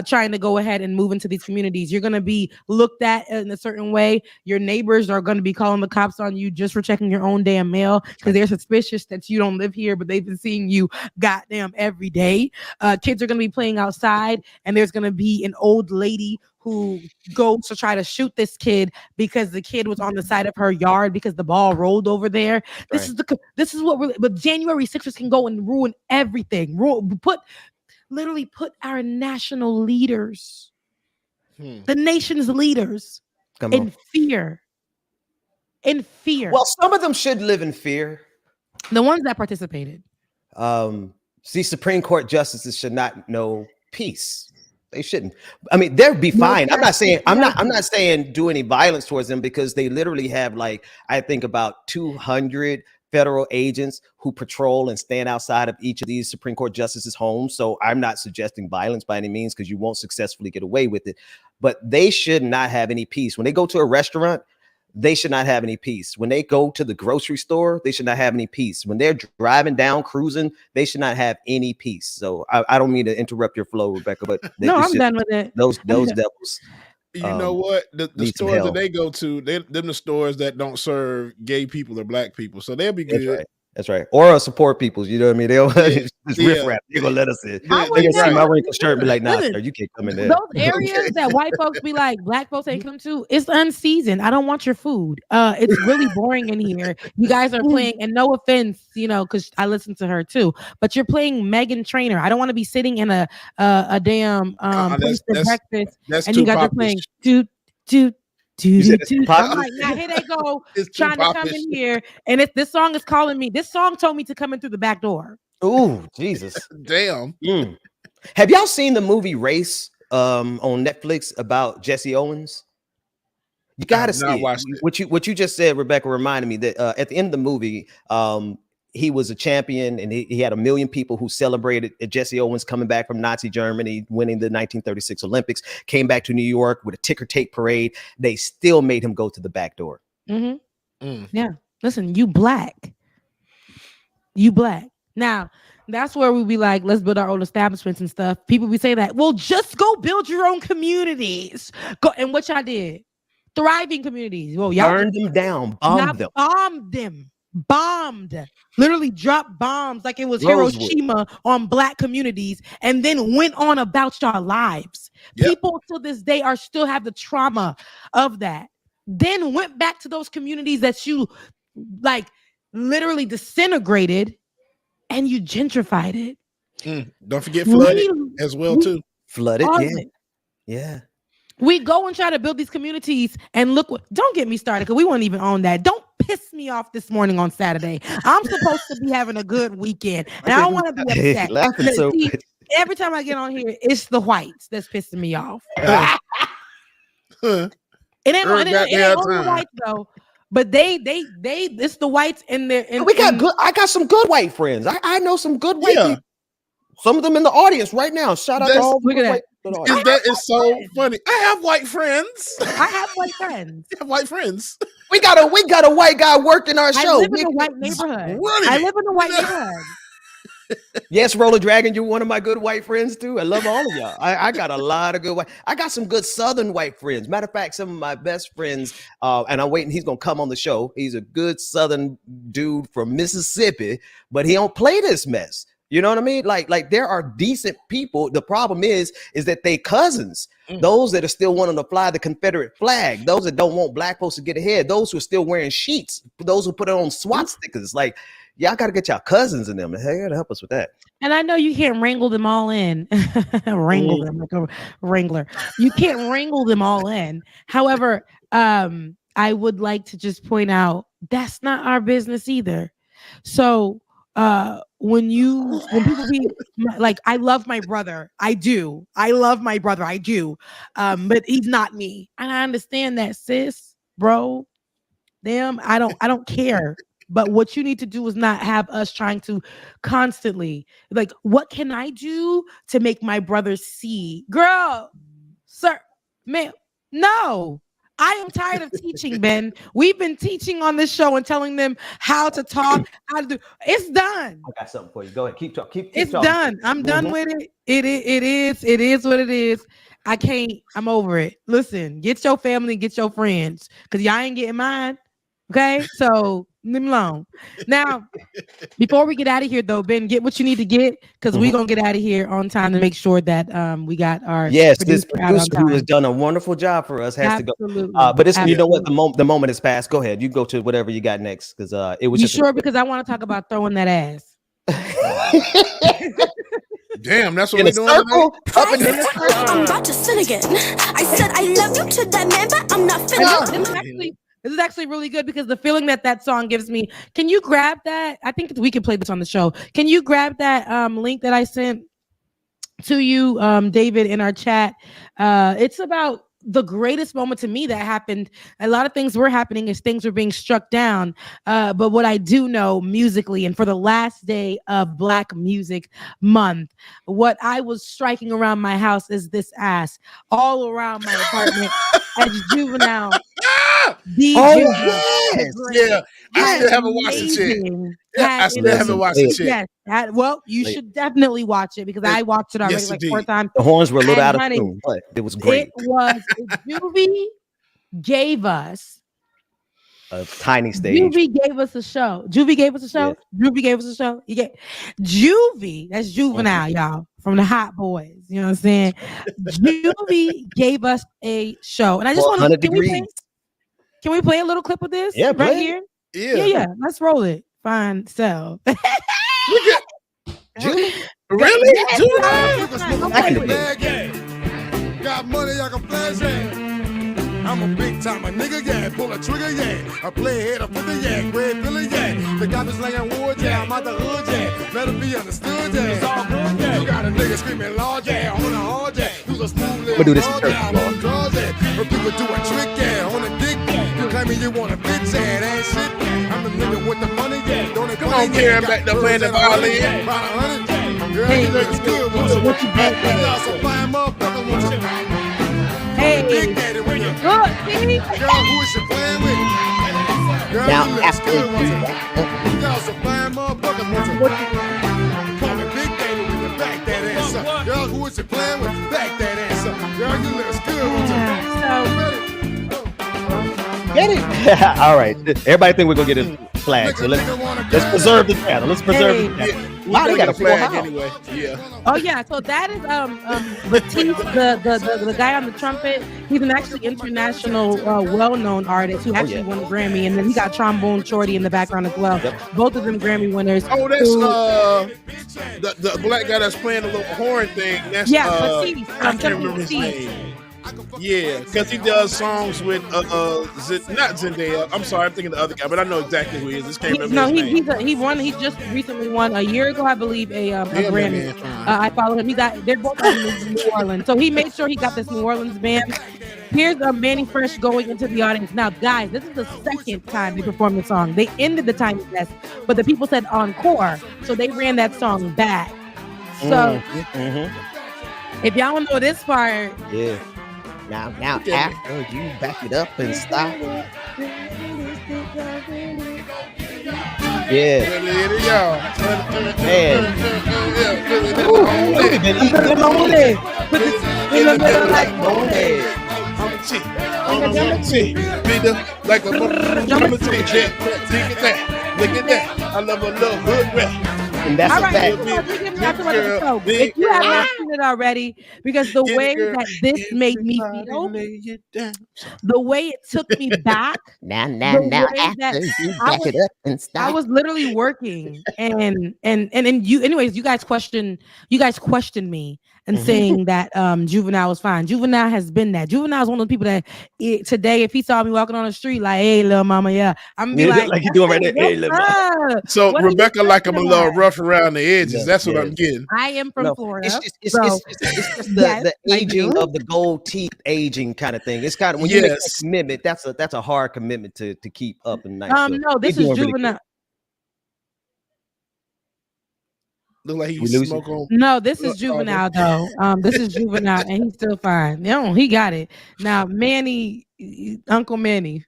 Speaker 6: trying to go ahead and move into these communities. You're going to be looked at in a certain way. Your neighbors are going to be calling the cops on you just for checking your own damn mail because they're suspicious that you don't live here, but they've been seeing you goddamn every day. Kids are going to be playing outside and there's going to be an old lady who goes to try to shoot this kid because the kid was on the side of her yard because the ball rolled over there. This is what but January 6ers can go and ruin everything. Put our national leaders, the nation's leaders, in fear.
Speaker 5: Well, some of them should live in fear.
Speaker 6: The ones that participated.
Speaker 5: Supreme Court justices should not know peace. They shouldn't. I mean, they'll be fine. I'm not saying do any violence towards them because they literally have, like, I think about 200 federal agents who patrol and stand outside of each of these Supreme Court justices' homes. So I'm not suggesting violence by any means because you won't successfully get away with it. But they should not have any peace. When they go to a restaurant, they should not have any peace. When they go to the grocery store, they should not have any peace. When they're driving down, cruising, they should not have any peace. So I don't mean to interrupt your flow, Rebecca, but
Speaker 6: no, I'm done with it.
Speaker 5: Those devils.
Speaker 1: You know what? The stores that they go to, them the stores that don't serve gay people or black people. So they'll be good.
Speaker 5: That's right. Or support people. You know what I mean? They'll just riff rap. They're gonna let us in. They can see my wrinkled shirt and be like, nah, sir, you can't come in there.
Speaker 6: Those areas that white folks be like, black folks ain't come to, it's unseasoned. I don't want your food. It's really boring in here. You guys are playing, and no offense, because I listen to her too, but you're playing Meghan Trainor. I don't want to be sitting in a damn place for breakfast, and you guys are playing I'm like, now here they go trying to come in here, and this song is calling me. This song told me to come in through the back door.
Speaker 5: Oh, Jesus.
Speaker 1: Damn.
Speaker 5: Have y'all seen the movie Race on Netflix about Jesse Owens? You gotta see it. What you just said, Rebecca, reminded me that at the end of the movie, he was a champion, and he had 1 million people who celebrated Jesse Owens coming back from Nazi Germany, winning the 1936 Olympics, came back to New York with a ticker tape parade. They still made him go to the back door.
Speaker 6: Yeah. Listen, you black. You black. Now, that's where we be like, let's build our own establishments and stuff. People be saying that. Well, just go build your own communities. Go, and what y'all did? Thriving communities. Well, y'all
Speaker 5: burned them down,
Speaker 6: bombed. Literally dropped bombs like it was
Speaker 5: Rosewood.
Speaker 6: Hiroshima on black communities, and then went on about y'all lives.
Speaker 1: Yep.
Speaker 6: People to this day are still have the trauma of that. Then went back to those communities that you like literally disintegrated, and you gentrified it.
Speaker 1: Don't forget flooded as well too.
Speaker 5: Flooded, yeah.
Speaker 6: We go and try to build these communities, and look what. Don't get me started because we won't even own that. Don't piss me off this morning on Saturday. I'm supposed to be having a good weekend, and I don't want to be upset.
Speaker 5: Laughing so
Speaker 6: See,
Speaker 5: good.
Speaker 6: every time I get on here, it's the whites that's pissing me off. It ain't only the whites though, but they it's the whites in there.
Speaker 5: I got some good white friends. I know some good white people. Some of them in the audience right now. Shout out to all the white.
Speaker 1: That is so funny. I have white friends.
Speaker 6: I have white friends.
Speaker 1: You have white friends.
Speaker 5: We got a white guy working our show.
Speaker 6: I live in a white neighborhood. I live in a white neighborhood.
Speaker 5: Yes, Roller Dragon, you're one of my good white friends too. I love all of y'all. I got a lot of good white. I got some good Southern white friends. Matter of fact, some of my best friends, and I'm waiting. He's gonna come on the show. He's a good Southern dude from Mississippi, but he don't play this mess. You know what I mean? Like there are decent people. The problem is that they cousins. Those that are still wanting to fly the Confederate flag. Those that don't want black folks to get ahead. Those who are still wearing sheets. Those who put it on SWAT stickers. Like, y'all got to get y'all cousins in them. Hey, gotta help us with that.
Speaker 6: And I know you can't wrangle them all in. Wrangle them like a wrangler. You can't wrangle them all in. However, I would like to just point out that's not our business either. So when people be like, I love my brother, I do, but he's not me, and I understand that, sis, bro, damn, I don't care. But what you need to do is not have us trying to constantly like, what can I do to make my brother see? Girl, sir, man, no. I am tired of teaching, Ben. We've been teaching on this show and telling them how to talk, how to do. It's done.
Speaker 5: I got something for you. Go ahead. Keep talking.
Speaker 6: It's done. I'm done with it. It is what it is. I can't. I'm over it. Listen, get your family, get your friends, because y'all ain't getting mine. Okay, so leave me alone. Now, before we get out of here, though, Ben, get what you need to get, because we're gonna get out of here on time to make sure that we got our
Speaker 5: this producer who has done a wonderful job for us has to go. But it's you know what, the moment has passed. Go ahead, you go to whatever you got next, because it was.
Speaker 6: You sure? Because I want to talk about throwing that ass.
Speaker 1: Damn, that's what we're doing.
Speaker 2: I'm about to sin again. I said I love you to that man, but I'm not feeling.
Speaker 6: This is actually really good because the feeling that song gives me. Can you grab that? I think we can play this on the show. Can you grab that link that I sent to you, David, in our chat? It's about the greatest moment to me that happened. A lot of things were happening as things were being struck down. But what I do know musically, and for the last day of Black Music Month, what I was striking around my house is this ass all around my apartment as Juvenile.
Speaker 1: Yeah, I still haven't watched the shit. I still haven't watched the shit.
Speaker 6: Yes, well, you should definitely watch it because I watched it already like 4 times.
Speaker 5: The horns were a little out of tune, but it was great.
Speaker 6: It was. Juvie gave us
Speaker 5: a tiny stage.
Speaker 6: Juvie gave us a show. Juvie gave us a show. Yeah. Juvie gave us a show. You get Juvie. That's Juvenile, y'all, from the Hot Boys. You know what I'm saying? Juvie gave us a show, and I just want to. Can we play a little clip of this?
Speaker 5: Yeah,
Speaker 6: right here. Yeah. Let's roll it. Fine, so.
Speaker 1: Really?
Speaker 12: Got money, I can flash it. I'm a big timer, nigga, yeah. Pull a trigger, yeah. I play head up with the yeah. Red Billy, yeah. The garbage laying wood, yeah. I'm out the hood, yeah. Let it be understood, yeah. It's all good, yeah. You got a nigga screaming large, yeah. On the hard, yeah. Who's a smooth little
Speaker 5: do this
Speaker 12: broad, yeah. I'm on drugs, yeah. Her people do a trick, yeah. On a dick, yeah. You claiming you want a bitch, yeah. That ain't shit, yeah. I'm the nigga with the money, yeah. Don't
Speaker 1: come on, Karen, back there playing the violin.
Speaker 12: About 100, yeah. Girl, you look good, won't you? Y'all some fine motherfucker, won't you?
Speaker 6: Hey,
Speaker 12: Big Daddy, when you
Speaker 6: good, see?
Speaker 12: girl, who is she playing with? Girl,
Speaker 5: Now,
Speaker 12: you look
Speaker 5: after
Speaker 12: good, won't you? Y'all some fine motherfuckers, won't you? you playing with? Back that ass up. Girl, you look good on
Speaker 5: Get it? All right. Everybody think we're gonna get a flag, so let's preserve the channel. Let's preserve the channel. Wow, they got a flag
Speaker 1: anyway. Yeah.
Speaker 6: Oh yeah, so that is Latif, the guy on the trumpet. He's an actually international well-known artist who actually won a Grammy, and then he got Trombone Shorty in the background as well. Both of them Grammy winners.
Speaker 1: Oh, that's the black guy that's playing the little horn thing. That's
Speaker 6: Latif.
Speaker 1: I can't remember his name. Yeah, because he does songs with not Zendaya. I'm sorry, I'm thinking the other guy, but I know exactly who he is. This can't remember his name.
Speaker 6: He just recently won a year ago, I believe, a Grammy. I follow him. They're both in New Orleans, so he made sure he got this New Orleans band. Here's Manny Fresh going into the audience. Now, guys, this is the second time they performed the song. They ended the Tiny Desk, but the people said encore, so they ran that song back. So, if y'all want to know this part,
Speaker 5: Now, after you back it up and stop. Yeah. Man. We've been eating them on there.
Speaker 1: Like a look at that. I love a little hood rap.
Speaker 5: And that's
Speaker 6: all
Speaker 5: a
Speaker 6: right,
Speaker 5: fact.
Speaker 6: If you have not seen it already, because the way that this made me feel, the way it took me back.
Speaker 5: Now, after you back it up and stop.
Speaker 6: I was literally working, and you guys questioned me and saying that Juvenile was fine. Juvenile has been that. Juvenile is one of the people that today, if he saw me walking on the street, like, hey, little mama, yeah, I'm gonna be like
Speaker 5: you doing right there. Hey, little mama.
Speaker 1: So Rebecca, like I'm a little rough around the edges. That's what I'm getting.
Speaker 6: I am from Florida.
Speaker 5: It's just the aging of the gold teeth aging kind of thing. It's kind of when you make a commitment, that's a hard commitment to keep up and nice.
Speaker 6: No, this is Juvenile.
Speaker 1: Look like he smoke on.
Speaker 6: No, this is Juvenile though. This is Juvenile, and he's still fine. No, he got it. Now, Manny, Uncle Manny.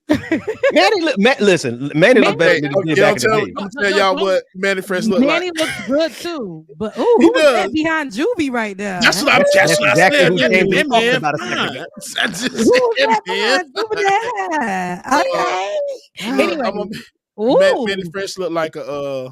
Speaker 5: Listen, Manny look better than he did back in the day.
Speaker 1: I'm tell y'all what Manny Fresh look like.
Speaker 6: Manny looks good too, but who's that behind Juvie right there?
Speaker 1: That's what I'm
Speaker 5: exactly who
Speaker 1: saying.
Speaker 5: came talking about a second ago.
Speaker 1: I just said,
Speaker 6: man. Anyway,
Speaker 1: Manny Fresh look like a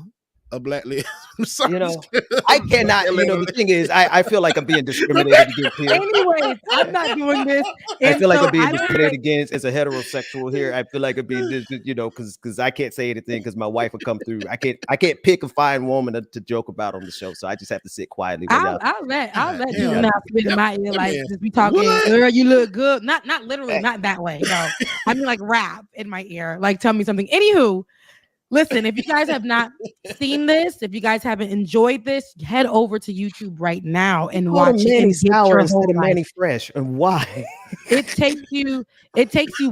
Speaker 1: black lady.
Speaker 5: I cannot. The thing is, I feel like I'm being discriminated against here.
Speaker 6: Anyways, I'm not doing this.
Speaker 5: I feel like I'm being discriminated against as a heterosexual here. I feel like I'm being, because I can't say anything because my wife will come through. I can't pick a fine woman to joke about on the show, so I just have to sit quietly.
Speaker 6: I'll let you not spit in my ear like just be talking. Girl, you look good. Not literally, not that way. No, I mean like rap in my ear. Like tell me something. Anywho. Listen, if you guys have not seen this, if you guys haven't enjoyed this, head over to YouTube right now and watch it.
Speaker 5: Manny Sour instead of Manny Fresh, and why?
Speaker 6: It takes you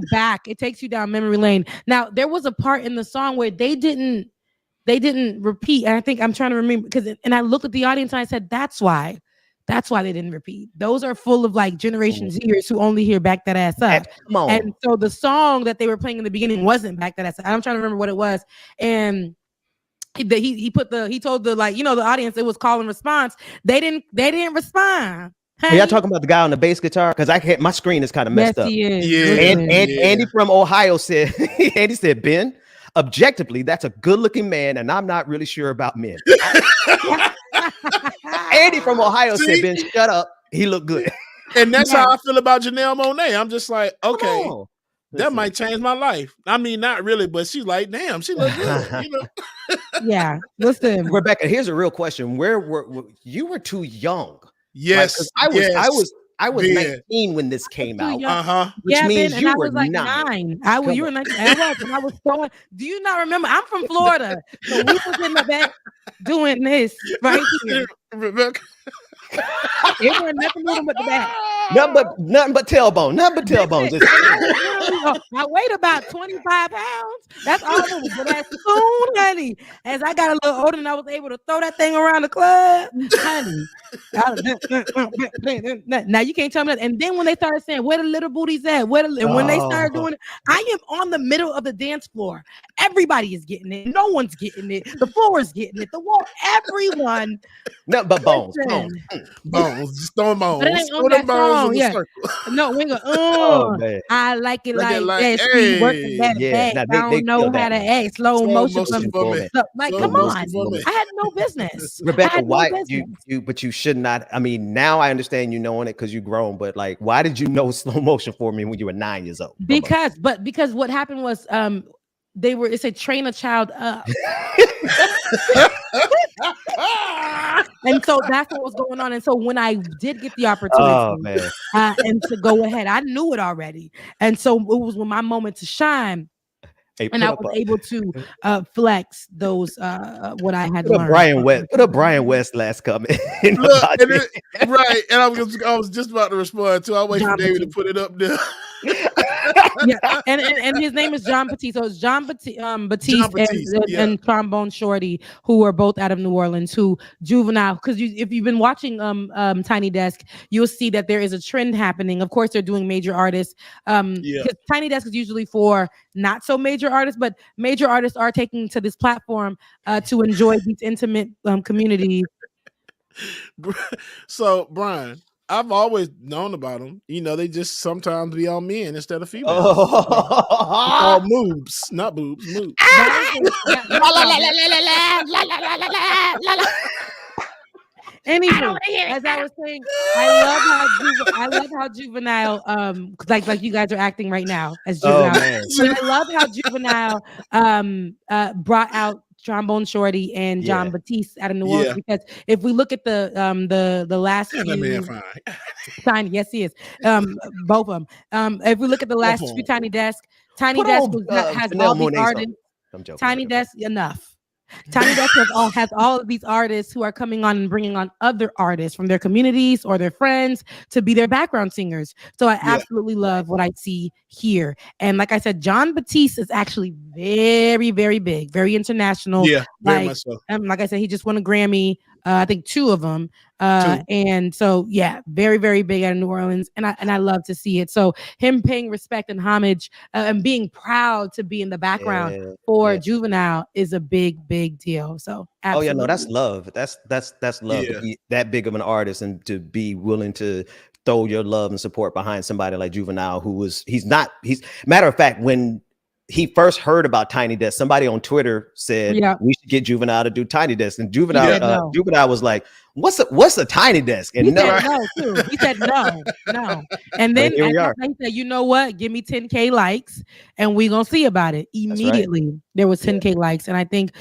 Speaker 6: back. It takes you down memory lane. Now, there was a part in the song where they didn't repeat. And I think I'm trying to remember and I looked at the audience and I said, that's why they didn't repeat. Those are full of like Generation Zers who only hear Back That Ass Up.
Speaker 5: Come on.
Speaker 6: And so the song that they were playing in the beginning wasn't Back That Ass Up. I'm trying to remember what it was. And he told the the audience it was call and response. They didn't respond.
Speaker 5: Are y'all talking about the guy on the bass guitar? Because my screen is kind of messed up.
Speaker 6: He is.
Speaker 1: Yeah.
Speaker 5: And Andy from Ohio said, Andy said, Ben, objectively, that's a good-looking man, and I'm not really sure about men. Andy from Ohio said, Ben, shut up. He looked good.
Speaker 1: And that's how I feel about Janelle Monáe. I'm just like, okay, that might change my life. I mean, not really, but she's like, damn, she looks good.
Speaker 6: Yeah. Listen,
Speaker 5: Rebecca, here's a real question. Where were you? Were too young.
Speaker 1: Yes,
Speaker 5: I was 19 when this came out. Which means
Speaker 6: Ben,
Speaker 5: you
Speaker 6: I
Speaker 5: were
Speaker 6: was like 9. You were 19. I was so. Do you not remember? I'm from Florida, so we was in the back doing this right here.
Speaker 1: Rebecca.
Speaker 6: It wasn't nothing more but the back.
Speaker 5: Nothing but tailbone. Nothing but tailbones.
Speaker 6: I weighed about 25 pounds. That's all it was. But as soon as honey, as I got a little older and I was able to throw that thing around the club, honey. Now you can't tell me that. And then when they started saying, where the little booties at? And when they started doing it, I am on the middle of the dance floor. Everybody is getting it. No one's getting it. The floor is getting it. The wall, everyone.
Speaker 5: No, but bones.
Speaker 1: Bones. Just throwing bones.
Speaker 6: But it ain't
Speaker 1: Throw
Speaker 6: on
Speaker 1: them
Speaker 6: that
Speaker 1: bones
Speaker 6: song.
Speaker 1: in the
Speaker 6: Yeah.
Speaker 1: circle.
Speaker 6: No, we go,
Speaker 5: man.
Speaker 6: I like it like
Speaker 1: like,
Speaker 6: that.
Speaker 1: hey.
Speaker 6: She working that
Speaker 5: Yeah.
Speaker 6: back.
Speaker 5: Now,
Speaker 6: I
Speaker 5: they
Speaker 6: don't know
Speaker 5: killed
Speaker 6: how to
Speaker 5: that
Speaker 6: act. Slow motion
Speaker 1: for me.
Speaker 6: Like,
Speaker 1: Slow
Speaker 6: come
Speaker 1: motion
Speaker 6: on.
Speaker 1: for me.
Speaker 6: I had no business.
Speaker 5: Rebecca,
Speaker 6: I had no
Speaker 5: why
Speaker 6: business.
Speaker 5: but you should not. I mean, now I understand you knowing it because you grown, but like, why did you know slow motion for me when you were 9 years old?
Speaker 6: Because what happened was it's a train a child up. And so that's what was going on. And so when I did get the opportunity and to go ahead, I knew it already. And so it was when my moment to shine.
Speaker 5: Hey,
Speaker 6: and I was able to flex those what I had learned.
Speaker 5: Put up Brian West last comment.
Speaker 1: Look, right. And I was just about to respond too. I wait for David to put it up there.
Speaker 6: Yeah, and his name is John Batiste. So it's John Batiste and Trombone Shorty, who are both out of New Orleans, who Juvenile, because if you've been watching Tiny Desk, you'll see that there is a trend happening. Of course, they're doing major artists. Tiny Desk is usually for not so major artists, but major artists are taking to this platform to enjoy these intimate communities.
Speaker 1: So, Brian, I've always known about them. You know, they just sometimes be on men instead of females. Oh, moobs, not boobs, moobs.
Speaker 6: Anywho, as I was saying, I love how Juvenile, like you guys are acting right now as Juvenile. I love how Juvenile brought out Trombone Shorty and John Batiste out of New Orleans, because if we look at the last few Tiny, yes he is, both of them. If we look at the last few Tiny Desk has all these artists. Tiny Desk enough. Tiny Desk has all of these artists who are coming on and bringing on other artists from their communities or their friends to be their background singers. So I absolutely love what I see here. And like I said, John Batiste is actually very, very big, very international.
Speaker 1: Yeah, very much so.
Speaker 6: Like I said, he just won a Grammy. I think 2 of them. And so, very, very big out of New Orleans. And I love to see it. So him paying respect and homage and being proud to be in the background for Juvenile is a big, big deal. So absolutely.
Speaker 5: No, that's love. That's love to be that big of an artist and to be willing to throw your love and support behind somebody like Juvenile, he's matter of fact, when he first heard about Tiny Desk, somebody on Twitter said we should get Juvenile to do Tiny Desk, and Juvenile was like, "What's a Tiny Desk?" And
Speaker 6: he said no too. He said no. And then he said, "You know what? Give me 10K likes, and we gonna see about it." Immediately, there was 10K likes, and I think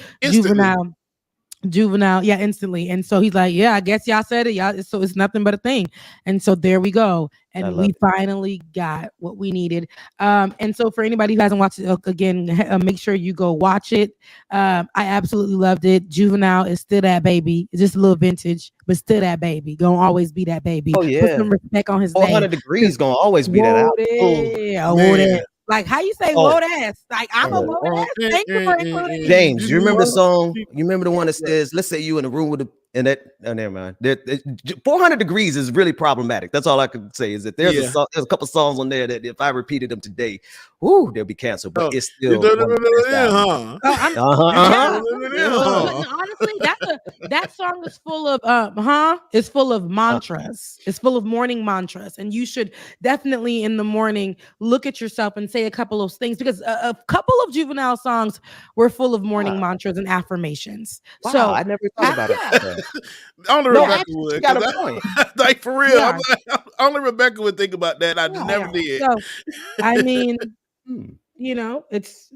Speaker 6: Juvenile, instantly. And so he's like, I guess y'all said it, y'all. So it's nothing but a thing. And so there we go. And we finally got what we needed. And so for anybody who hasn't watched it, again, make sure you go watch it. I absolutely loved it. Juvenile is still that baby. It's just a little vintage, but still that baby. Gonna always be that baby.
Speaker 5: Oh yeah.
Speaker 6: Put some respect on his
Speaker 5: 400
Speaker 6: name.
Speaker 5: Degrees gonna always be that out.
Speaker 6: Like how you say load ass? Like I'm a load ass. Thank you for including
Speaker 5: James, you remember the song? You remember the one that says, let's say you in a room with never mind. 400 Degrees is really problematic. That's all I can say is that there's a couple songs on there that if I repeated them today, they'll be canceled. But it's still
Speaker 6: honestly, that song is full of it's full of mantras. It's full of morning mantras, and you should definitely in the morning look at yourself and say a couple of things, because a couple of Juvenile songs were full of morning mantras and affirmations.
Speaker 5: Wow,
Speaker 6: so
Speaker 5: I never thought about it.
Speaker 1: Only Rebecca would.
Speaker 5: Got a point.
Speaker 1: Like for real, only Rebecca would think about that. I never did.
Speaker 6: So, I mean, you know, it's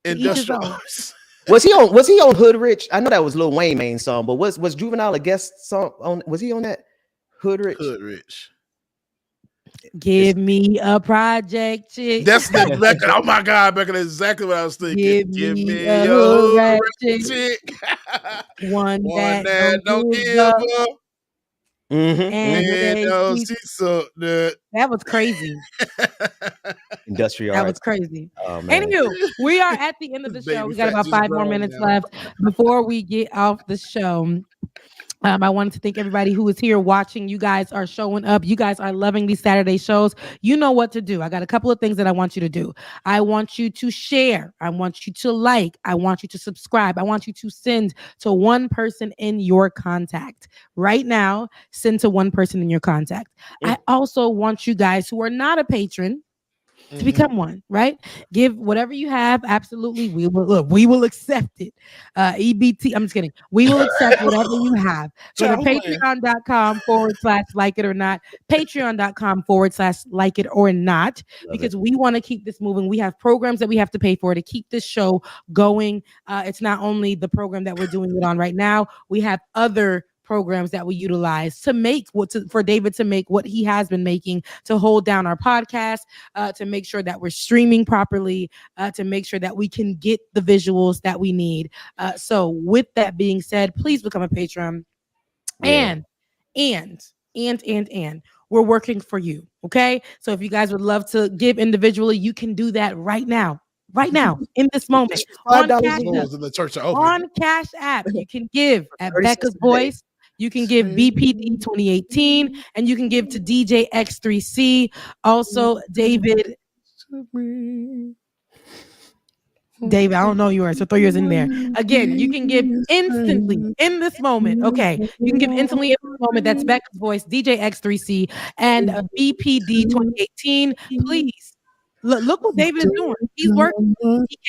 Speaker 1: industrial.
Speaker 5: Was he on Hood Rich? I know that was Lil Wayne main song, but was Juvenile a guest song on? Was he on that Hood Rich?
Speaker 1: Hood Rich.
Speaker 6: Give me a project chick.
Speaker 1: That's Rebecca. Oh my God, Rebecca, that's exactly what I was thinking. Give me a hood chick.
Speaker 6: One that don't give up.
Speaker 5: Mm-hmm.
Speaker 6: That was crazy.
Speaker 5: Industrial
Speaker 6: That
Speaker 5: arts.
Speaker 6: was crazy.
Speaker 5: Oh, man.
Speaker 6: Anywho, we are at the end of the show. We got about 5 more minutes left before we get off the show. I wanted to thank everybody who is here watching. You guys are showing up. You guys are loving these Saturday shows. You know what to do. I got a couple of things that I want you to do. I want you to share. I want you to like. I want you to subscribe. I want you to send to one person in your contact. Right now, send to one person in your contact. I also want you guys who are not a patron to become one, right? Give whatever you have. Absolutely. We will accept it. EBT. I'm just kidding. We will accept whatever you have. Go to patreon.com/like it or not. Patreon.com/like it or not. Because we want to keep this moving. We have programs that we have to pay for to keep this show going. It's not only the program that we're doing it on right now. We have other programs that we utilize to make for David to make what he has been making, to hold down our podcast, to make sure that we're streaming properly, to make sure that we can get the visuals that we need. So with that being said, please become a patron. And we're working for you. Okay. So if you guys would love to give individually, you can do that right now. Right now, in this moment, on Cash App, you can give at Becca's Voice. You can give BPD 2018, and you can give to DJ X3C. Also, David, I don't know yours, so throw yours in there. Again, you can give instantly in this moment. Okay, you can give instantly in this moment. That's Becca's Voice, DJ X3C, and BPD 2018. Please. Look what David is doing. He's working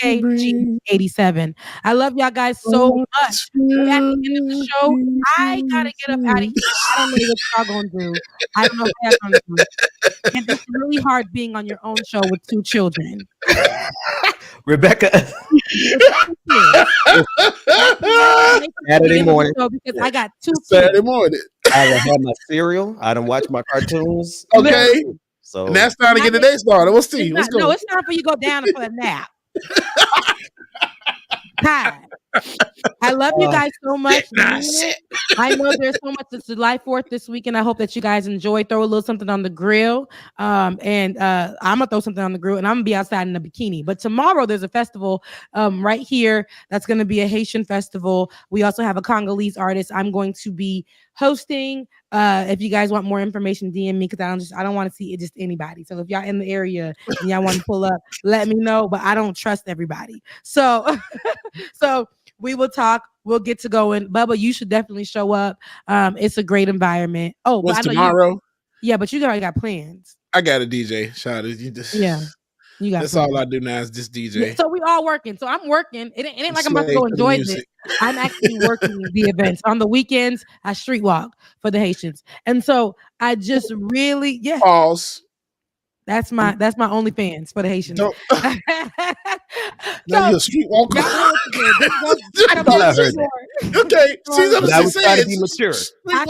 Speaker 6: DKG87. I love y'all guys so much. We're at the end of the show. I gotta get up out of here. I don't know what y'all gonna do. I don't know what y'all gonna do. And it's really hard being on your own show with 2 children.
Speaker 5: Rebecca. Saturday morning.
Speaker 6: Because I got 2 kids.
Speaker 1: Saturday morning.
Speaker 5: I done had my cereal. I done watched my cartoons.
Speaker 1: Okay.
Speaker 5: So
Speaker 1: and that's time to get the day started. We'll see. Let's go.
Speaker 6: No, it's time for you to go down and for a nap. Hi. I love you guys so much. I know there's so much. It's July 4th this weekend. I hope that you guys enjoy. Throw a little something on the grill. And I'm gonna throw something on the grill, and I'm gonna be outside in a bikini. But tomorrow there's a festival right here. That's gonna be a Haitian festival. We also have a Congolese artist. I'm going to be hosting. If you guys want more information, DM me, because I don't want to see it just anybody. So if y'all in the area and y'all want to pull up, let me know. But I don't trust everybody. So so we will talk. We'll get to going. Bubba, you should definitely show up. It's a great environment. Oh,
Speaker 1: what's tomorrow?
Speaker 6: Yeah, but you already got plans.
Speaker 1: I got a DJ. Shout out. You just,
Speaker 6: yeah. You got
Speaker 1: that's
Speaker 6: plans.
Speaker 1: all I do now is just DJ.
Speaker 6: Yeah, so we all working. So I'm working. It ain't like I'm about to go enjoy this. I'm actually working the events. On the weekends, I street walk for the Haitians. And so I just really,
Speaker 1: Pause.
Speaker 6: That's my OnlyFans for the Haitians.
Speaker 1: No. Now you're a street walker. I thought I heard that. Okay, she's up to
Speaker 5: trying to be mature.
Speaker 6: I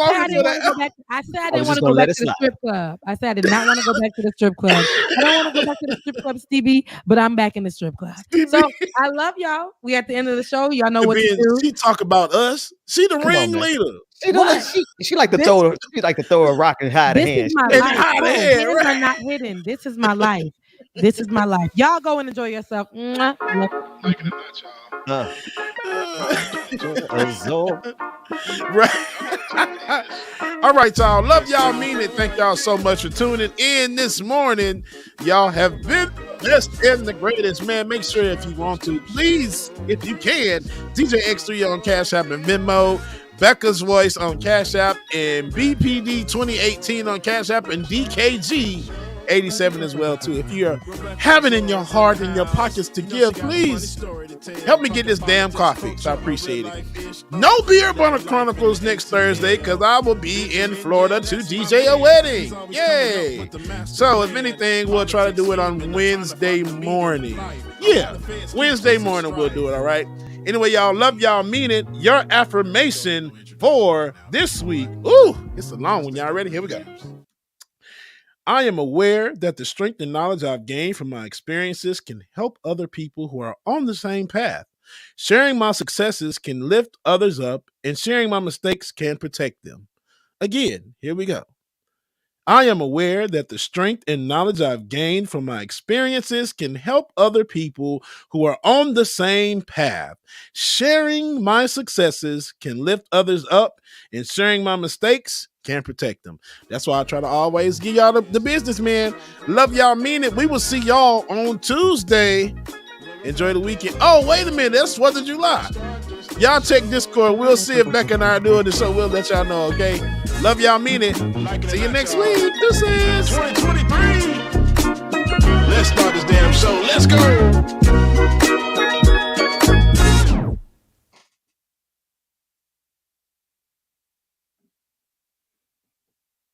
Speaker 6: said I didn't want to go back to the strip club. I said I did not want to go back to the strip club. I don't want to go back to the strip club, Stevie, but I'm back in the strip club. So I love y'all. We at the end of the show. Y'all know what to do.
Speaker 1: She talk about us. She the ringleader.
Speaker 5: She like to throw. She like to throw a rock and hide a hand.
Speaker 6: This is my life. Things are not hidden. This is my life. This is my life. Y'all go and enjoy yourself.
Speaker 1: Right. All right, y'all. Love y'all, mean it. Thank y'all so much for tuning in this morning. Y'all have been best and the greatest, man. Make sure if you want to, please, if you can, DJ X3 on Cash App and Venmo. Becca's Voice on Cash App and BPD 2018 on Cash App and DKG 87 as well too. If you're having in your heart and your pockets to give, please help me get this damn coffee. So I appreciate it. No Beer Burner Chronicles next Thursday because I will be in Florida to DJ a wedding. Yay! So if anything, we'll try to do it on Wednesday morning. Yeah, Wednesday morning we'll do it. All right. Anyway, y'all, love y'all, mean it. Your affirmation for this week. Ooh, it's a long one. Y'all ready? Here we go. I am aware that the strength and knowledge I've gained from my experiences can help other people who are on the same path. Sharing my successes can lift others up, and sharing my mistakes can protect them. Again, here we go. I am aware that the strength and knowledge I've gained from my experiences can help other people who are on the same path. Sharing my successes can lift others up, and sharing my mistakes can protect them. That's why I try to always give y'all the business, man. Love y'all, mean it. We will see y'all on Tuesday. Enjoy the weekend. Oh, wait a minute. That's 4th of July. Y'all check Discord. We'll see if Becca and I are doing this, so we'll let y'all know, okay? Love y'all, mean it. See you next week. Deuces.
Speaker 12: 2023.